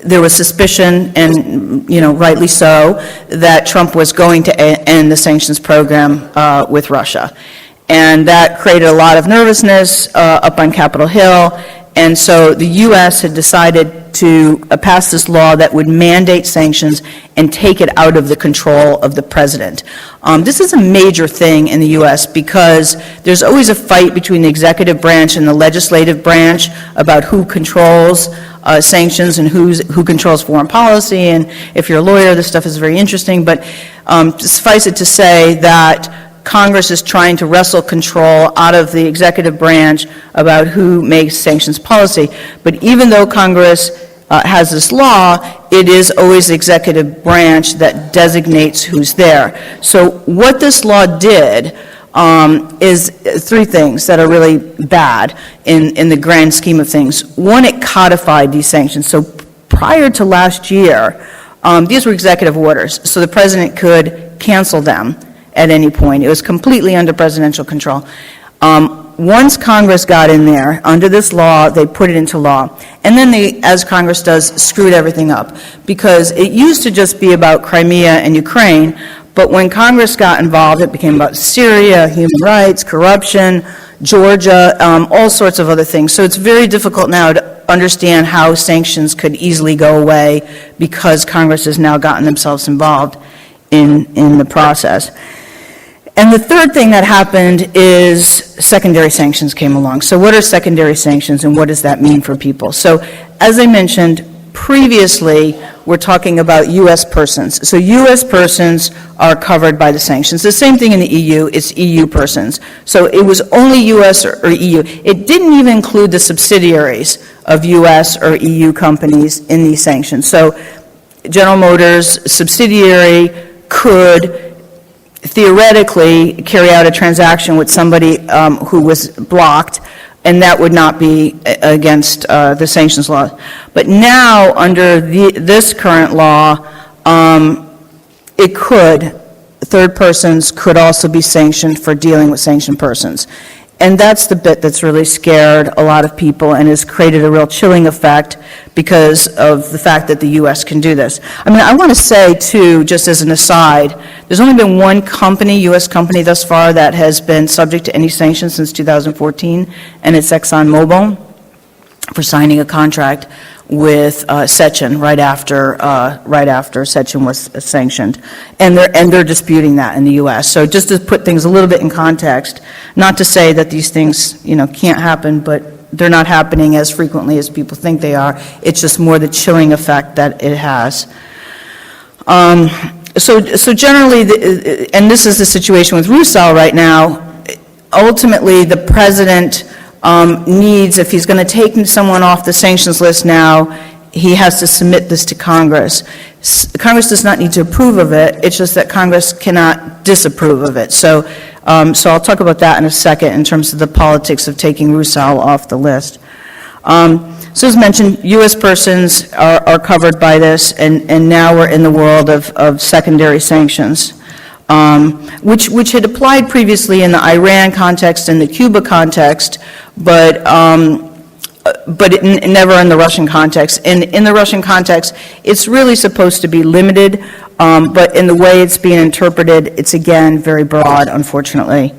there was suspicion, and rightly so, that Trump was going to end the sanctions program with Russia. And that created a lot of nervousness up on Capitol Hill, and so the U.S. had decided to pass this law that would mandate sanctions and take it out of the control of the president. This is a major thing in the U.S. because there's always a fight between the executive branch and the legislative branch about who controls sanctions and who controls foreign policy. And if you're a lawyer, this stuff is very interesting. But suffice it to say that Congress is trying to wrestle control out of the executive branch about who makes sanctions policy. But even though Congress has this law, it is always the executive branch that designates who's there. So what this law did is 3 things that are really bad in the grand scheme of things. One, it codified these sanctions. So prior to last year, these were executive orders, so the president could cancel them at any point. It was completely under presidential control. Once Congress got in there, under this law, they put it into law. And then they, as Congress does, screwed everything up. Because it used to just be about Crimea and Ukraine, but when Congress got involved, it became about Syria, human rights, corruption, Georgia, all sorts of other things. So it's very difficult now to understand how sanctions could easily go away because Congress has now gotten themselves involved in the process. And the third thing that happened is secondary sanctions came along. So what are secondary sanctions, and what does that mean for people? So as I mentioned previously, we're talking about U.S. persons. So U.S. persons are covered by the sanctions. The same thing in the EU, it's EU persons. So it was only U.S. or EU. It didn't even include the subsidiaries of U.S. or EU companies in these sanctions. So General Motors' subsidiary could theoretically carry out a transaction with somebody who was blocked, and that would not be against the sanctions law. But now, under this current law, it could, third persons could also be sanctioned for dealing with sanctioned persons. And that's the bit that's really scared a lot of people and has created a real chilling effect because of the fact that the U.S. can do this. I mean, I want to say, too, just as an aside, there's only been one company, U.S. company thus far, that has been subject to any sanctions since 2014, and it's ExxonMobil for signing a contract with Sechin right after Sechin was sanctioned, and they're disputing that in the U.S. So just to put things a little bit in context, not to say that these things can't happen, but they're not happening as frequently as people think they are. It's just more the chilling effect that it has. So generally, and this is the situation with Rusal right now. Ultimately, the president needs, if he's going to take someone off the sanctions list now, he has to submit this to Congress. Congress does not need to approve of it, it's just that Congress cannot disapprove of it. So I'll talk about that in a second in terms of the politics of taking Rusal off the list. So as mentioned, U.S. persons are covered by this, and now we're in the world of secondary sanctions. Which had applied previously in the Iran context and the Cuba context, but never in the Russian context. And in the Russian context, it's really supposed to be limited, but in the way it's being interpreted, it's again very broad, unfortunately.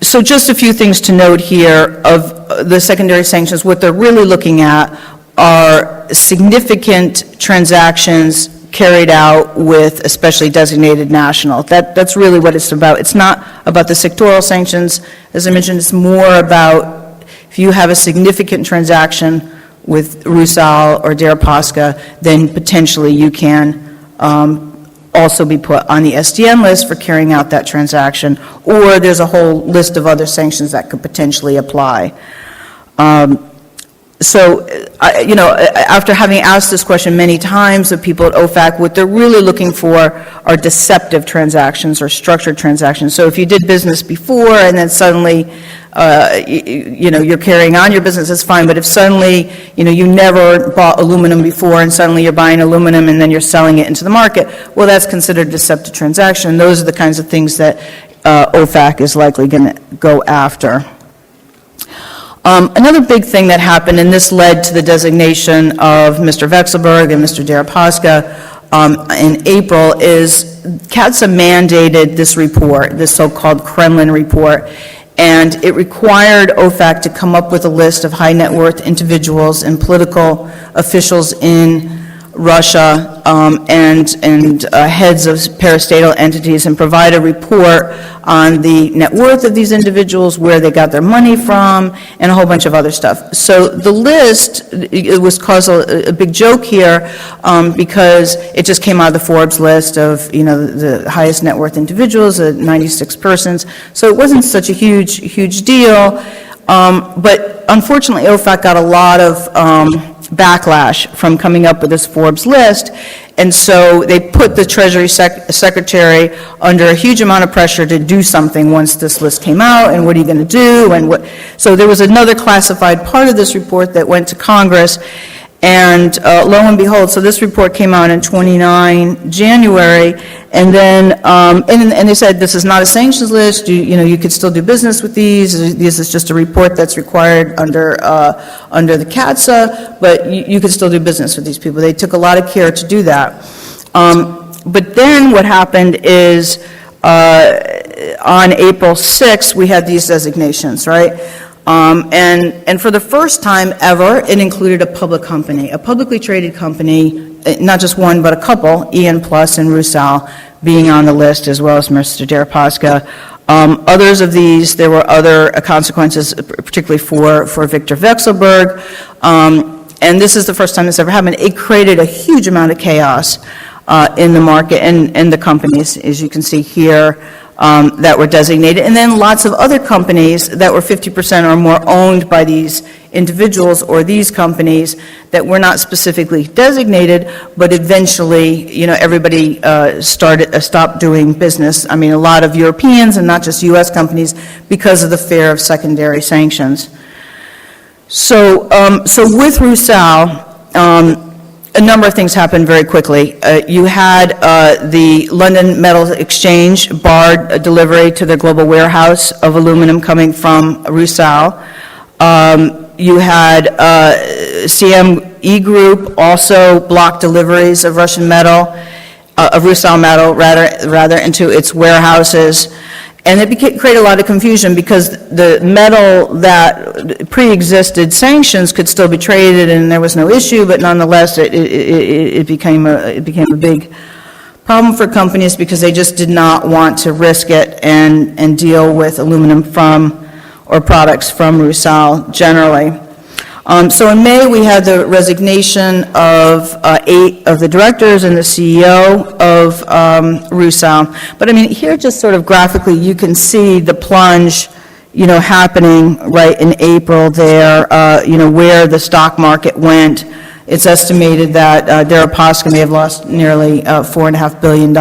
So just a few things to note here of the secondary sanctions. What they're really looking at are significant transactions carried out with especially designated national. That's really what it's about. It's not about the sectoral sanctions. As I mentioned, it's more about if you have a significant transaction with Rusal or Deripaska, then potentially you can also be put on the SDN list for carrying out that transaction, or there's a whole list of other sanctions that could potentially apply. So, after having asked this question many times of people at OFAC, what they're really looking for are deceptive transactions or structured transactions. So if you did business before and then suddenly, you're carrying on your business, that's fine. But if suddenly, you never bought aluminum before and suddenly you're buying aluminum and then you're selling it into the market, well, that's considered a deceptive transaction. Those are the kinds of things that OFAC is likely going to go after. Another big thing that happened, and this led to the designation of Mr. Vekselberg and Mr. Deripaska in April, is CATSA mandated this report, this so-called Kremlin report, and it required OFAC to come up with a list of high net worth individuals and political officials in Russia and heads of parastatal entities, and provide a report on the net worth of these individuals, where they got their money from, and a whole bunch of other stuff. So the list, it was caused a big joke here because it just came out of the Forbes list of the highest net worth individuals, 96 persons. So it wasn't such a huge deal, but unfortunately OFAC got a lot of backlash from coming up with this Forbes list, and so they put the Treasury Secretary under a huge amount of pressure to do something once this list came out, and what are you going to do, and what. So there was another classified part of this report that went to Congress, and lo and behold, so this report came out in 29 January, and then and they said this is not a sanctions list. You could still do business with these. This is just a report that's required under the CATSA, but you could still do business with these people. They took a lot of care to do that. But then what happened is on April 6th we had these designations, right? And for the first time ever, it included a public company, a publicly traded company, not just one, but a couple, EN Plus and Rusal, being on the list, as well as Mr. Deripaska. Others of these, there were other consequences, particularly for Victor Vekselberg. And this is the first time this ever happened. It created a huge amount of chaos in the market and the companies, as you can see here, that were designated, and then lots of other companies that were 50% or more owned by these individuals or these companies that were not specifically designated, but eventually, everybody stopped doing business. I mean, a lot of Europeans and not just U.S. companies, because of the fear of secondary sanctions. So with Rusal, a number of things happened very quickly. You had the London Metal Exchange barred delivery to their global warehouse of aluminum coming from Rusal. You had CME Group also blocked deliveries of Russian metal, of Rusal metal rather into its warehouses. And it created a lot of confusion because the metal that pre-existed sanctions could still be traded and there was no issue, but nonetheless it became a big problem for companies because they just did not want to risk it and deal with aluminum from or products from Rusal generally. So in May, we had the resignation of 8 of the directors and the CEO of Rusal. But I mean, here just sort of graphically, you can see the plunge, happening right in April there, where the stock market went. It's estimated that Deripaska may have lost nearly $4.5 billion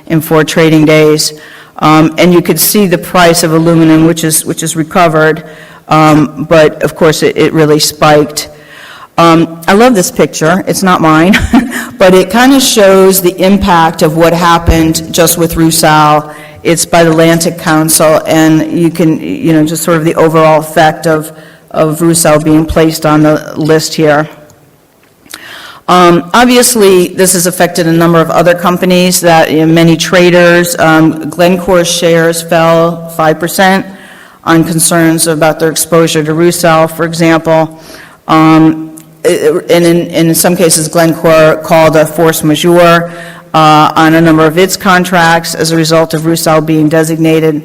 in 4 trading days. And you could see the price of aluminum, which is recovered. But of course it really spiked. I love this picture. It's not mine, but it kind of shows the impact of what happened just with Rusal. It's by the Atlantic Council, and you can, just sort of the overall effect of Rusal being placed on the list here. Obviously, this has affected a number of other companies that many traders. Glencore's shares fell 5%. On concerns about their exposure to Rusal, for example. And in some cases, Glencore called a force majeure on a number of its contracts as a result of Rusal being designated.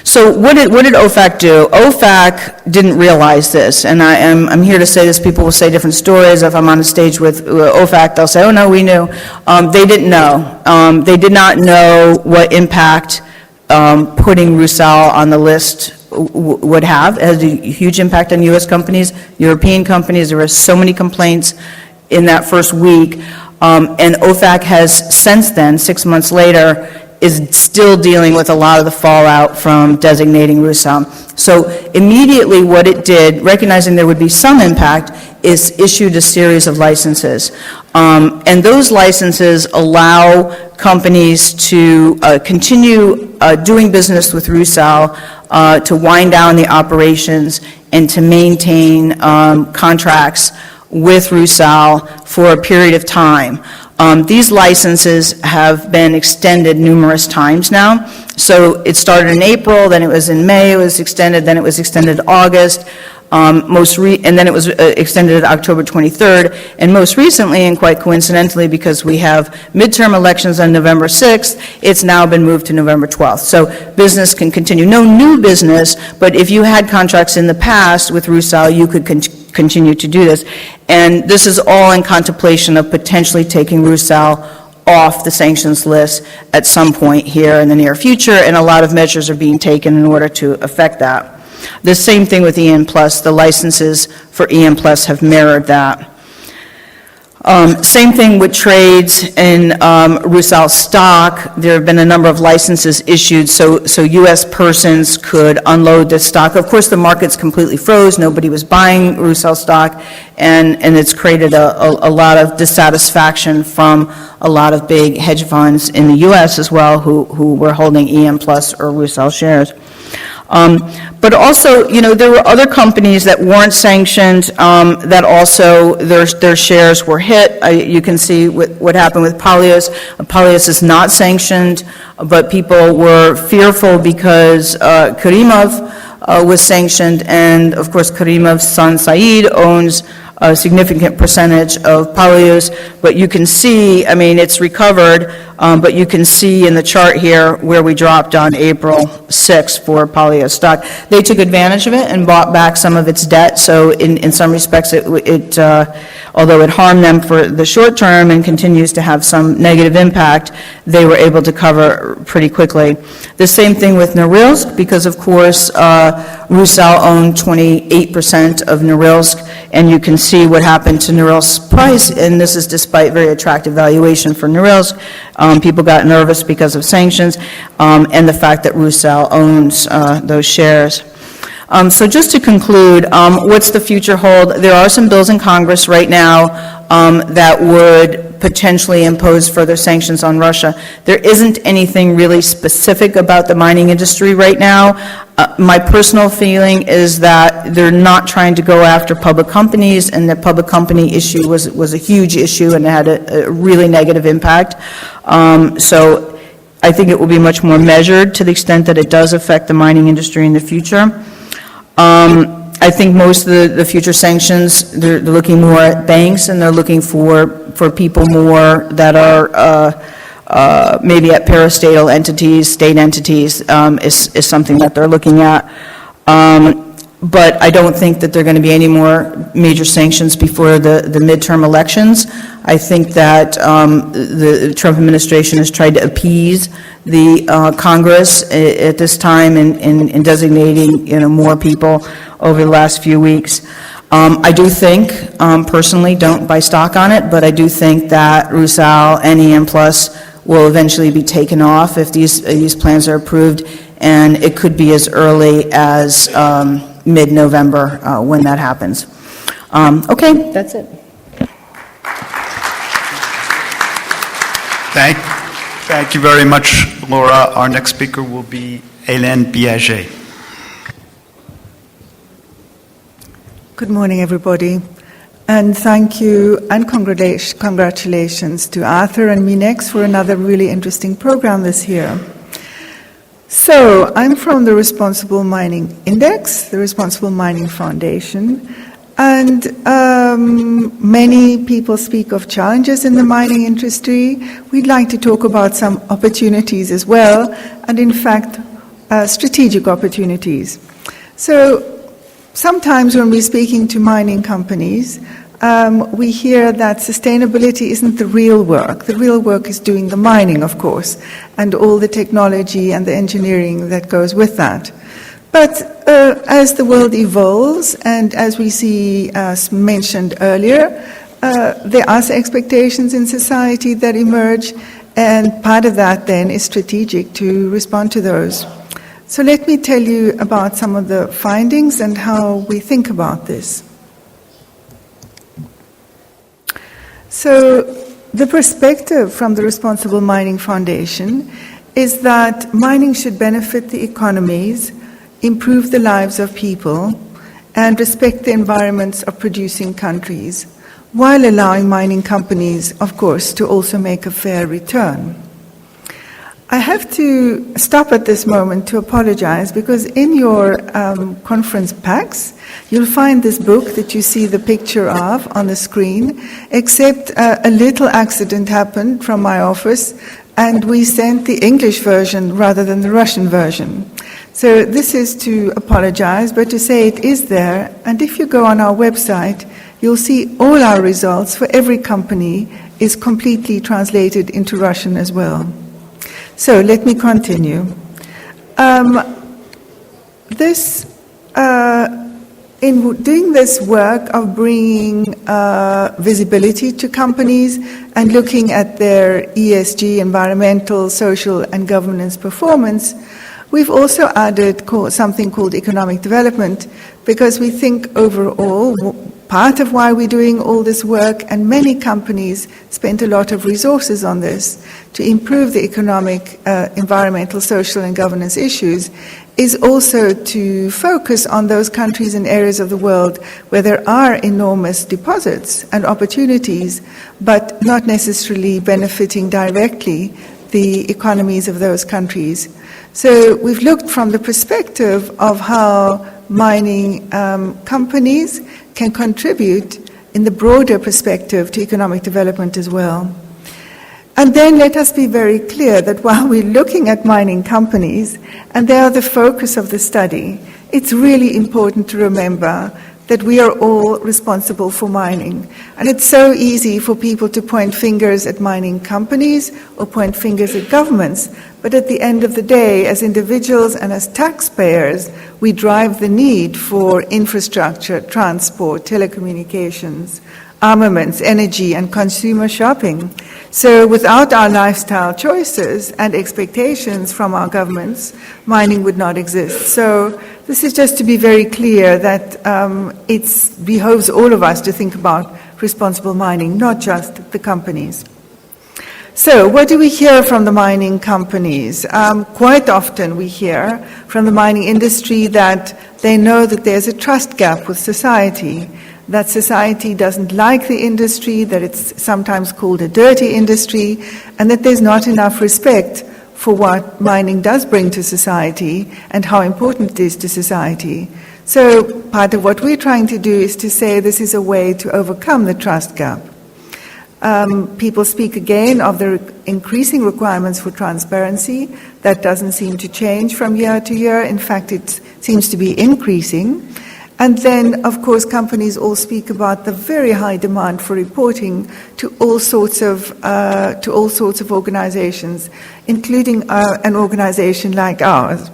So what did OFAC do? OFAC didn't realize this, and I'm here to say this. People will say different stories. If I'm on a stage with OFAC, they'll say, oh no, we knew. They didn't know. They did not know what impact putting Rusal on the list would have. It has a huge impact on U.S. companies, European companies. There were so many complaints in that first week. And OFAC has since then, 6 months later, is still dealing with a lot of the fallout from designating Rusal. So immediately what it did, recognizing there would be some impact, is issued a series of licenses. And those licenses allow companies to continue doing business with Rusal, to wind down the operations, and to maintain contracts with Rusal for a period of time. These licenses have been extended numerous times now. So it started in April, then it was in May, it was extended, then it was extended August, and then it was extended October 23rd, and most recently, and quite coincidentally, because we have midterm elections on November 6th, it's now been moved to November 12th. So business can continue. No new business, but if you had contracts in the past with Rusal, you could continue to do this. And this is all in contemplation of potentially taking Rusal off the sanctions list at some point here in the near future, and a lot of measures are being taken in order to affect that. The same thing with EN+. The licenses for EN+ have mirrored that. Same thing with trades in Rusal stock. There have been a number of licenses issued so U.S. persons could unload this stock. Of course, the market's completely froze. Nobody was buying Rusal stock, and it's created a lot of dissatisfaction from a lot of big hedge funds in the U.S. as well who were holding EN+ or Rusal shares. But also, there were other companies that weren't sanctioned that also their shares were hit. You can see what happened with Polyos. Polyos is not sanctioned, but people were fearful because Karimov was sanctioned, and of course Karimov's son Saeed owns a significant percentage of Polyos, but you can see, it's recovered, but you can see in the chart here where we dropped on April 6th for Polyos stock. They took advantage of it and bought back some of its debt, so in some respects, although it harmed them for the short term and continues to have some negative impact, they were able to cover pretty quickly. The same thing with Norilsk, because of course, Rusal owned 28% of Norilsk, and you can see what happened to Norilsk's price, and this is despite very attractive valuation for Norilsk. People got nervous because of sanctions and the fact that Rusal owns those shares. So just to conclude, what's the future hold? There are some bills in Congress right now that would potentially impose further sanctions on Russia. There isn't anything really specific about the mining industry right now. My personal feeling is that they're not trying to go after public companies, and the public company issue was a huge issue and had a really negative impact. So I think it will be much more measured to the extent that it does affect the mining industry in the future. I think most of the future sanctions, they're looking more at banks, and they're looking for people more that are maybe at parastatal entities, state entities, is something that they're looking at. But I don't think that there are going to be any more major sanctions before the midterm elections. I think that the Trump administration has tried to appease the Congress at this time in designating, more people over the last few weeks. I do think, personally, don't buy stock on it, but I do think that RUSAL and EM Plus will eventually be taken off if these plans are approved, and it could be as early as mid-November when that happens. Okay, that's it. Thank you very much, Laura. Our next speaker will be Hélène Biaget. Good morning, everybody. And thank you and congratulations to Arthur and MINEX for another really interesting program this year. So, I'm from the Responsible Mining Index, the Responsible Mining Foundation, and many people speak of challenges in the mining industry. We'd like to talk about some opportunities as well, and in fact, strategic opportunities. So, sometimes when we're speaking to mining companies, we hear that sustainability isn't the real work. The real work is doing the mining, of course, and all the technology and the engineering that goes with that. But as the world evolves, and as we see, as mentioned earlier, there are expectations in society that emerge, and part of that then is strategic to respond to those. So let me tell you about some of the findings and how we think about this. So the perspective from the Responsible Mining Foundation is that mining should benefit the economies, improve the lives of people, and respect the environments of producing countries, while allowing mining companies, of course, to also make a fair return. I have to stop at this moment to apologize because in your conference packs, you'll find this book that you see the picture of on the screen, except a little accident happened from my office, and we sent the English version rather than the Russian version. So this is to apologize, but to say it is there, and if you go on our website, you'll see all our results for every company is completely translated into Russian as well. So let me continue. In doing this work of bringing visibility to companies and looking at their ESG, environmental, social, and governance performance, we've also added something called economic development, because we think overall, part of why we're doing all this work, and many companies spend a lot of resources on this, to improve the economic, environmental, social, and governance issues, is also to focus on those countries and areas of the world where there are enormous deposits and opportunities, but not necessarily benefiting directly the economies of those countries. So we've looked from the perspective of how mining companies can contribute in the broader perspective to economic development as well. And then let us be very clear that while we're looking at mining companies, and they are the focus of the study, it's really important to remember that we are all responsible for mining. And it's so easy for people to point fingers at mining companies or point fingers at governments, but at the end of the day, as individuals and as taxpayers, we drive the need for infrastructure, transport, telecommunications, armaments, energy, and consumer shopping. So without our lifestyle choices and expectations from our governments, mining would not exist. So this is just to be very clear that it behoves all of us to think about responsible mining, not just the companies. So what do we hear from the mining companies? Quite often we hear from the mining industry that they know that there's a trust gap with society, that society doesn't like the industry, that it's sometimes called a dirty industry, and that there's not enough respect for what mining does bring to society and how important it is to society. So part of what we're trying to do is to say this is a way to overcome the trust gap. People speak again of the increasing requirements for transparency. That doesn't seem to change from year to year. In fact, it seems to be increasing. And then, of course, companies all speak about the very high demand for reporting to all sorts of organizations, including an organization like ours.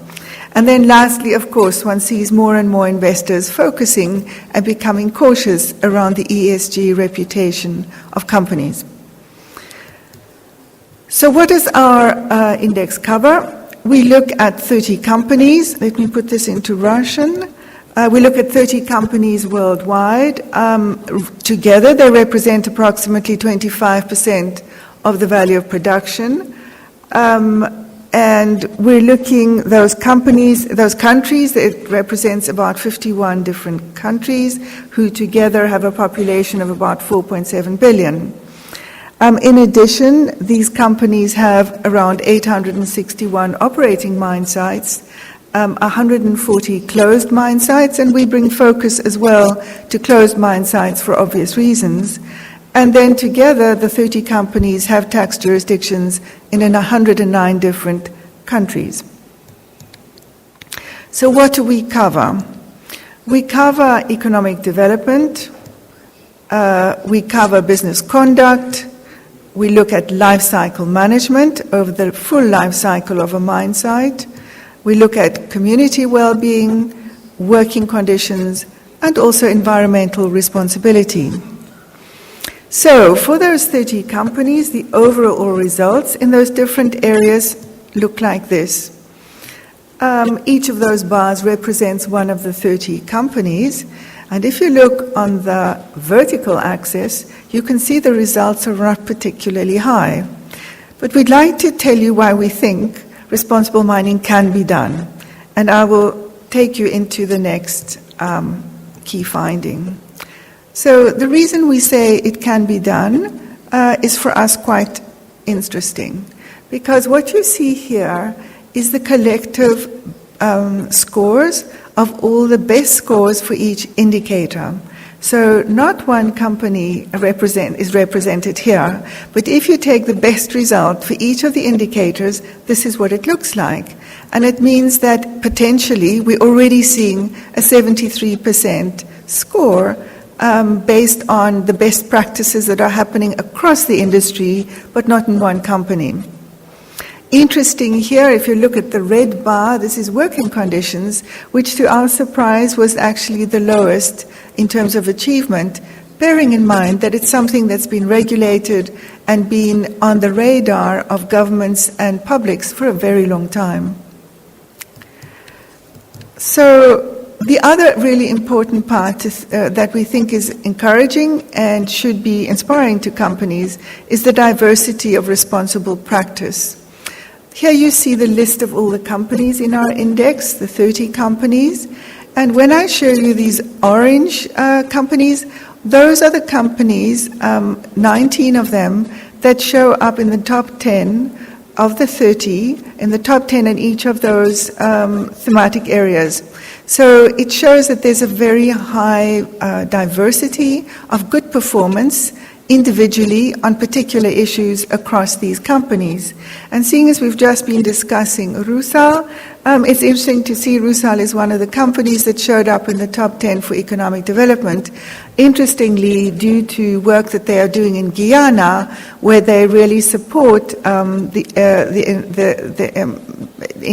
And then lastly, of course, one sees more and more investors focusing and becoming cautious around the ESG reputation of companies. So what does our index cover? We look at 30 companies. Let me put this into Russian. We look at 30 companies worldwide. Together, they represent approximately 25% of the value of production. And we're looking those countries, it represents about 51 different countries who together have a population of about 4.7 billion. In addition, these companies have around 861 operating mine sites, 140 closed mine sites, and we bring focus as well to closed mine sites for obvious reasons. And then together, the 30 companies have tax jurisdictions in 109 different countries. So what do we cover? We cover economic development, we cover business conduct, we look at life cycle management over the full life cycle of a mine site, we look at community well-being, working conditions, and also environmental responsibility. So, for those 30 companies, the overall results in those different areas look like this. Each of those bars represents one of the 30 companies, and if you look on the vertical axis, you can see the results are not particularly high. But we'd like to tell you why we think responsible mining can be done, and I will take you into the next key finding. So the reason we say it can be done is for us quite interesting, because what you see here is the collective scores of all the best scores for each indicator. So not one company is represented here, but if you take the best result for each of the indicators, this is what it looks like. And it means that potentially we're already seeing a 73% score based on the best practices that are happening across the industry, but not in one company. Interesting here, if you look at the red bar, this is working conditions, which to our surprise was actually the lowest in terms of achievement, bearing in mind that it's something that's been regulated and been on the radar of governments and publics for a very long time. So, the other really important part that we think is encouraging and should be inspiring to companies is the diversity of responsible practice. Here you see the list of all the companies in our index, the 30 companies, and when I show you these orange companies, those are the companies, 19 of them, that show up in the top 10 of the 30, in the top 10 in each of those thematic areas. So it shows that there's a very high diversity of good performance individually on particular issues across these companies. And seeing as we've just been discussing Rusal, it's interesting to see Rusal is one of the companies that showed up in the top 10 for economic development. Interestingly, due to work that they are doing in Guyana, where they really support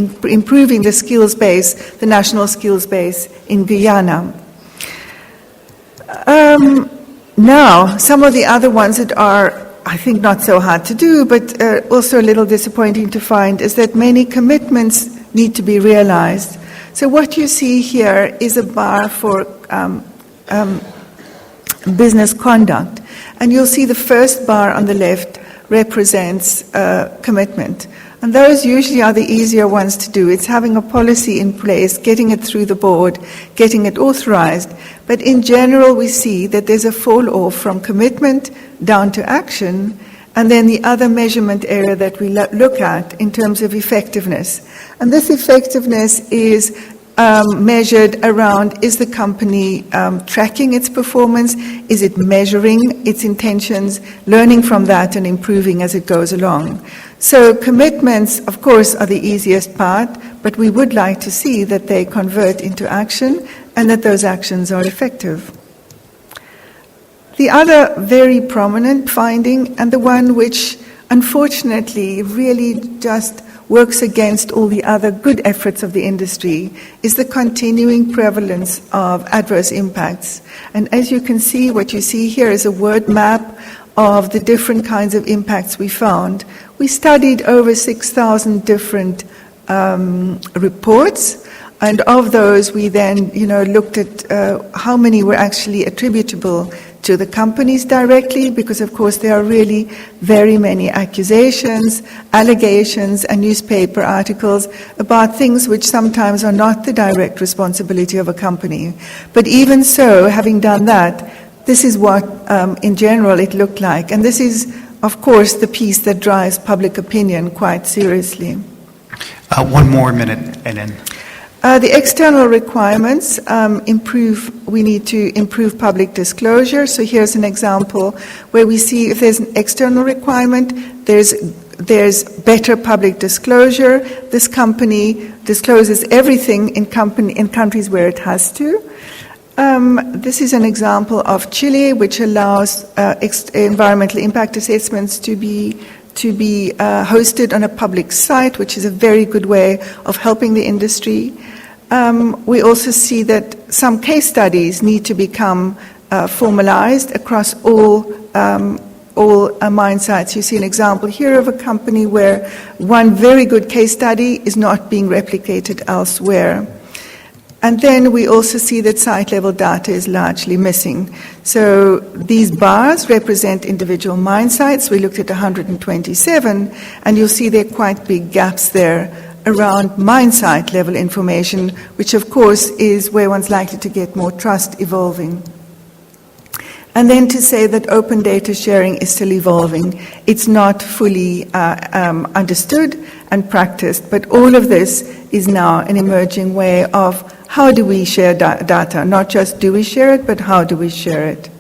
improving the skills base, the national skills base in Guyana. Now, some of the other ones that are, I think, not so hard to do, but also a little disappointing to find, is that many commitments need to be realized. So what you see here is a bar for business conduct. And you'll see the first bar on the left represents commitment. And those usually are the easier ones to do. It's having a policy in place, getting it through the board, getting it authorized. But in general, we see that there's a fall off from commitment down to action, and then the other measurement area that we look at in terms of effectiveness. And this effectiveness is measured around, is the company tracking its performance? Is it measuring its intentions, learning from that and improving as it goes along? So commitments, of course, are the easiest part, but we would like to see that they convert into action and that those actions are effective. The other very prominent finding, and the one which unfortunately really just works against all the other good efforts of the industry, is the continuing prevalence of adverse impacts. And as you can see, what you see here is a word map of the different kinds of impacts we found. We studied over 6,000 different reports, and of those we then looked at how many were actually attributable to the companies directly, because of course there are really very many accusations, allegations and newspaper articles about things which sometimes are not the direct responsibility of a company. But even so, having done that, this is what in general it looked like. And this is, of course, the piece that drives public opinion quite seriously. 1 more minute, Ellen. The external requirements we need to improve public disclosure. So here's an example where we see if there's an external requirement, there's better public disclosure. This company discloses everything in countries where it has to. This is an example of Chile, which allows environmental impact assessments to be hosted on a public site, which is a very good way of helping the industry. We also see that some case studies need to become formalized across all mine sites. You see an example here of a company where one very good case study is not being replicated elsewhere. And then we also see that site-level data is largely missing. So these bars represent individual mine sites. We looked at 127, and you'll see there are quite big gaps there around mine site level information, which of course is where one's likely to get more trust evolving. And then to say that open data sharing is still evolving. It's not fully understood and practiced, but all of this is now an emerging way of how do we share data? Not just do we share it, but how do we share it?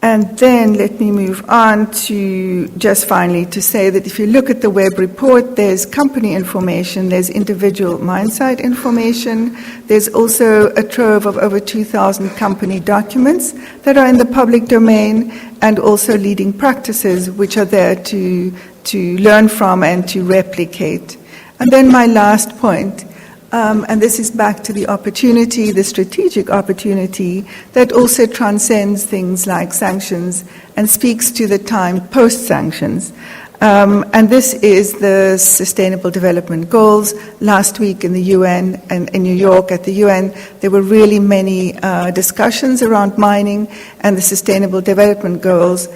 And then let me move on to just finally to say that if you look at the web report, there's company information, there's individual mine site information, there's also a trove of over 2,000 company documents that are in the public domain, and also leading practices which are there to learn from and to replicate. And then my last point, and this is back to the opportunity, the strategic opportunity that also transcends things like sanctions and speaks to the time post-sanctions. And this is the Sustainable Development Goals. Last week in the UN and in New York at the UN, there were really many discussions around mining and the Sustainable Development Goals.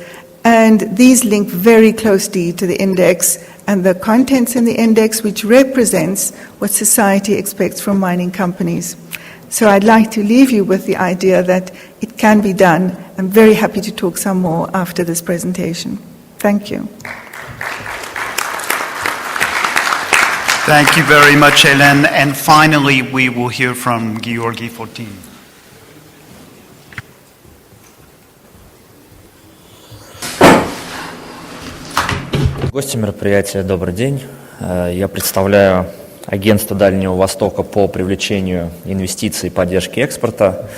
And these link very closely to the index and the contents in the index, which represents what society expects from mining companies. So I'd like to leave you with the idea that it can be done. I'm very happy to talk some more after this presentation. Thank you. Thank you very much, Hélène. And finally, we will hear from Georgi Fortin. Гости мероприятия, добрый день. Я представляю агентство Дальнего Востока по привлечению инвестиций и поддержке экспорта.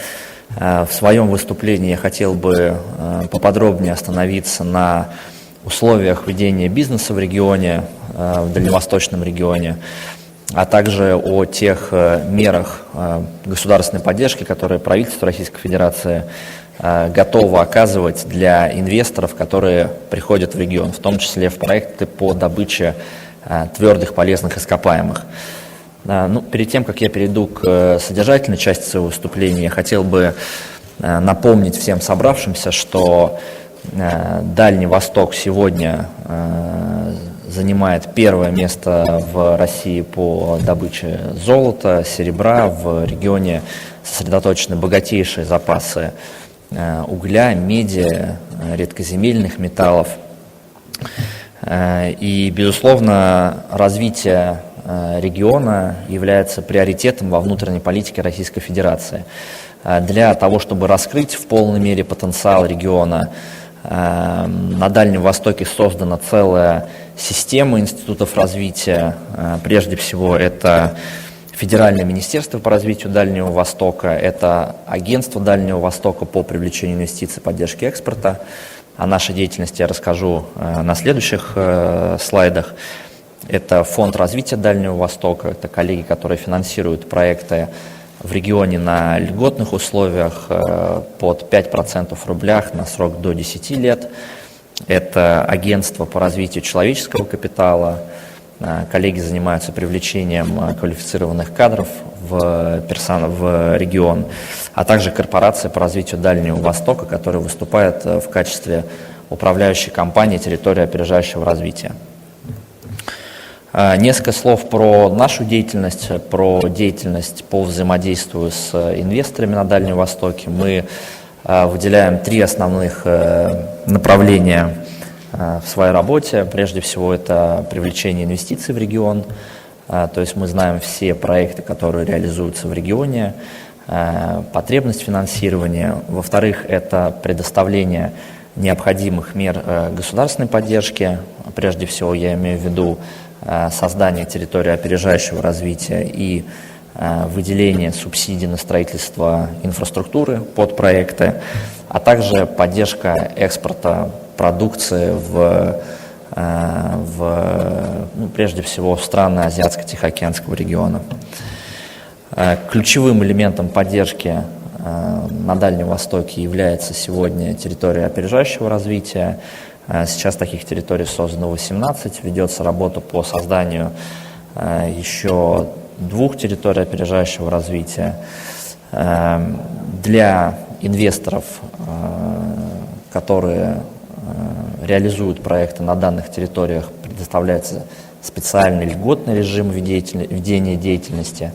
В своем выступлении я хотел бы поподробнее остановиться на условиях ведения бизнеса в регионе, в дальневосточном регионе, а также о тех мерах государственной поддержки, которые правительство Российской Федерации готова оказывать для инвесторов, которые приходят в регион, в том числе в проекты по добыче твердых полезных ископаемых. Перед тем, как я перейду к содержательной части своего выступления, я хотел бы напомнить всем собравшимся, что Дальний Восток сегодня занимает первое место в России по добыче золота, серебра. В регионе сосредоточены богатейшие запасы угля, меди, редкоземельных металлов. И, безусловно, развитие региона является приоритетом во внутренней политике Российской Федерации. Для того, чтобы раскрыть в полной мере потенциал региона, на Дальнем Востоке создана целая система институтов развития. Прежде всего, это Федеральное министерство по развитию Дальнего Востока, это Агентство Дальнего Востока по привлечению инвестиций и поддержке экспорта. О нашей деятельности я расскажу на следующих слайдах. Это Фонд развития Дальнего Востока, это коллеги, которые финансируют проекты в регионе на льготных условиях под 5% в рублях на срок до 10 лет. Это Агентство по развитию человеческого капитала. Коллеги занимаются привлечением квалифицированных кадров в регион, а также Корпорация по развитию Дальнего Востока, которая выступает в качестве управляющей компании территории опережающего развития. Несколько слов про нашу деятельность, про деятельность по взаимодействию с инвесторами на Дальнем Востоке. Мы выделяем 3 основных направления в своей работе. Прежде всего, это привлечение инвестиций в регион. То есть мы знаем все проекты, которые реализуются в регионе, потребность финансирования. Во-вторых, это предоставление необходимых мер государственной поддержки. Прежде всего, я имею в виду создание территории опережающего развития и выделение субсидий на строительство инфраструктуры под проекты, а также поддержка экспорта продукции прежде всего в страны Азиатско-Тихоокеанского региона. Ключевым элементом поддержки на Дальнем Востоке является сегодня территория опережающего развития. Сейчас таких территорий создано 18, ведется работа по созданию еще 2 территорий опережающего развития. Для инвесторов, которые реализуют проекты на данных территориях, предоставляется специальный льготный режим ведения деятельности.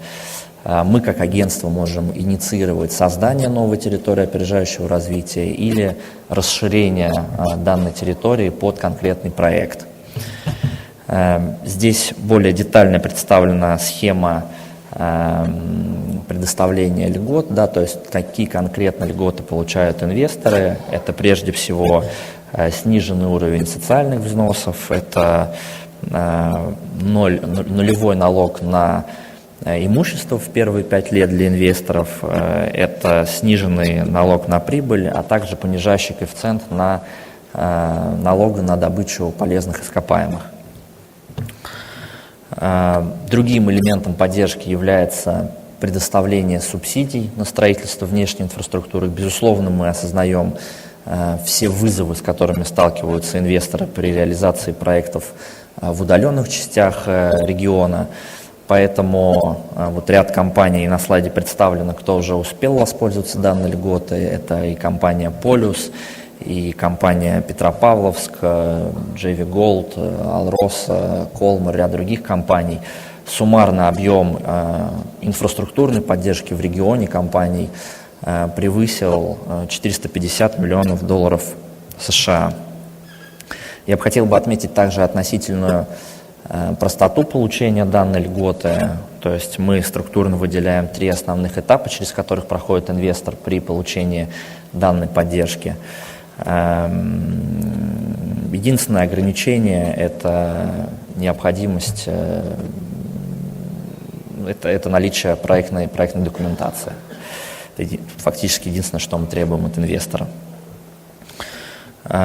Мы, как агентство, можем инициировать создание новой территории опережающего развития или расширение данной территории под конкретный проект. Здесь более детально представлена схема предоставления льгот, то есть какие конкретно льготы получают инвесторы. Это прежде всего сниженный уровень социальных взносов, это нулевой налог на имущество в первые 5 лет для инвесторов, это сниженный налог на прибыль, а также понижающий коэффициент на налога на добычу полезных ископаемых. Другим элементом поддержки является предоставление субсидий на строительство внешней инфраструктуры. Безусловно, мы осознаем все вызовы, с которыми сталкиваются инвесторы при реализации проектов в удаленных частях региона. Поэтому ряд компаний на слайде представлено, кто уже успел воспользоваться данной льготой. Это и компания «Полюс», и компания «Петропавловск», JV Gold, «Алрос», «Колмар», ряд других компаний. Суммарный объем инфраструктурной поддержки в регионе компаний превысил $450 миллионов США. Я бы хотел отметить также относительную простоту получения данной льготы, то есть мы структурно выделяем 3 основных этапа, через которых проходит инвестор при получении данной поддержки. Единственное ограничение – это необходимость, это наличие проектной документации. Это фактически единственное, что мы требуем от инвестора.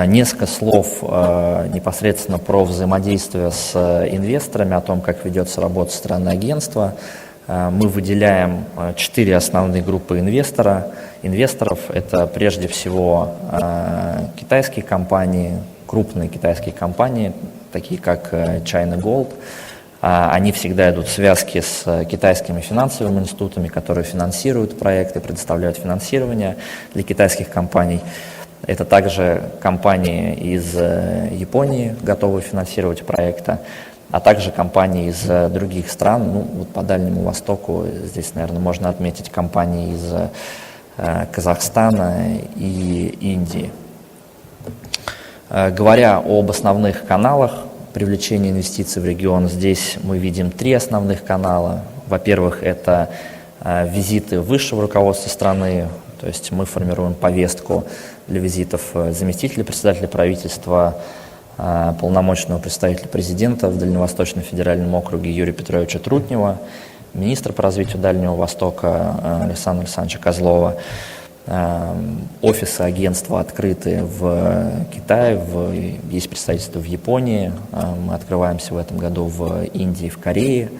Несколько слов непосредственно про взаимодействие с инвесторами, о том, как ведется работа со стороны агентства. Мы выделяем 4 основные группы инвесторов. Это прежде всего китайские компании, крупные китайские компании, такие как China Gold. Они всегда идут в связке с китайскими финансовыми институтами, которые финансируют проекты, предоставляют финансирование для китайских компаний. Это также компании из Японии, готовые финансировать проекты, а также компании из других стран. Ну, вот по Дальнему Востоку здесь, наверное, можно отметить компании из Казахстана и Индии. Говоря об основных каналах привлечения инвестиций в регион, здесь мы видим 3 основных канала. Во-первых, это визиты высшего руководства страны, то есть мы формируем повестку для визитов заместителя председателя правительства, полномочного представителя президента в Дальневосточном федеральном округе Юрия Петровича Трутнева, министра по развитию Дальнего Востока Александра Александровича Козлова. Офисы агентства открыты в Китае, есть представительство в Японии, мы открываемся в этом году в Индии, в Корее.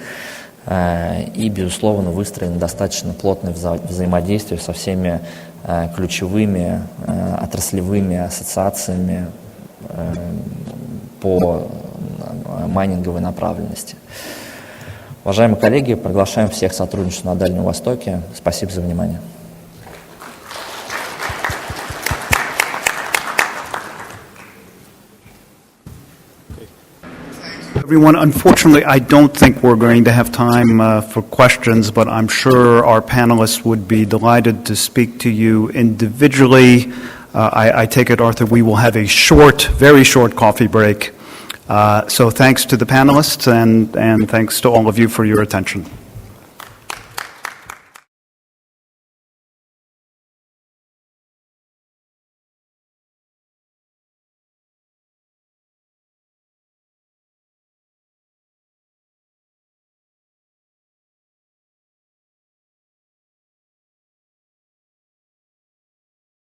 И, безусловно, выстроено достаточно плотное взаимодействие со всеми ключевыми отраслевыми ассоциациями по майнинговой направленности. Уважаемые коллеги, приглашаем всех к сотрудничеству на Дальнем Востоке. Спасибо за внимание. Everyone, unfortunately, I don't think we're going to have time for questions, but I'm sure our panelists would be delighted to speak to you individually. I take it, Arthur, we will have a short, very short coffee break. So thanks to the panelists and thanks to all of you for your attention.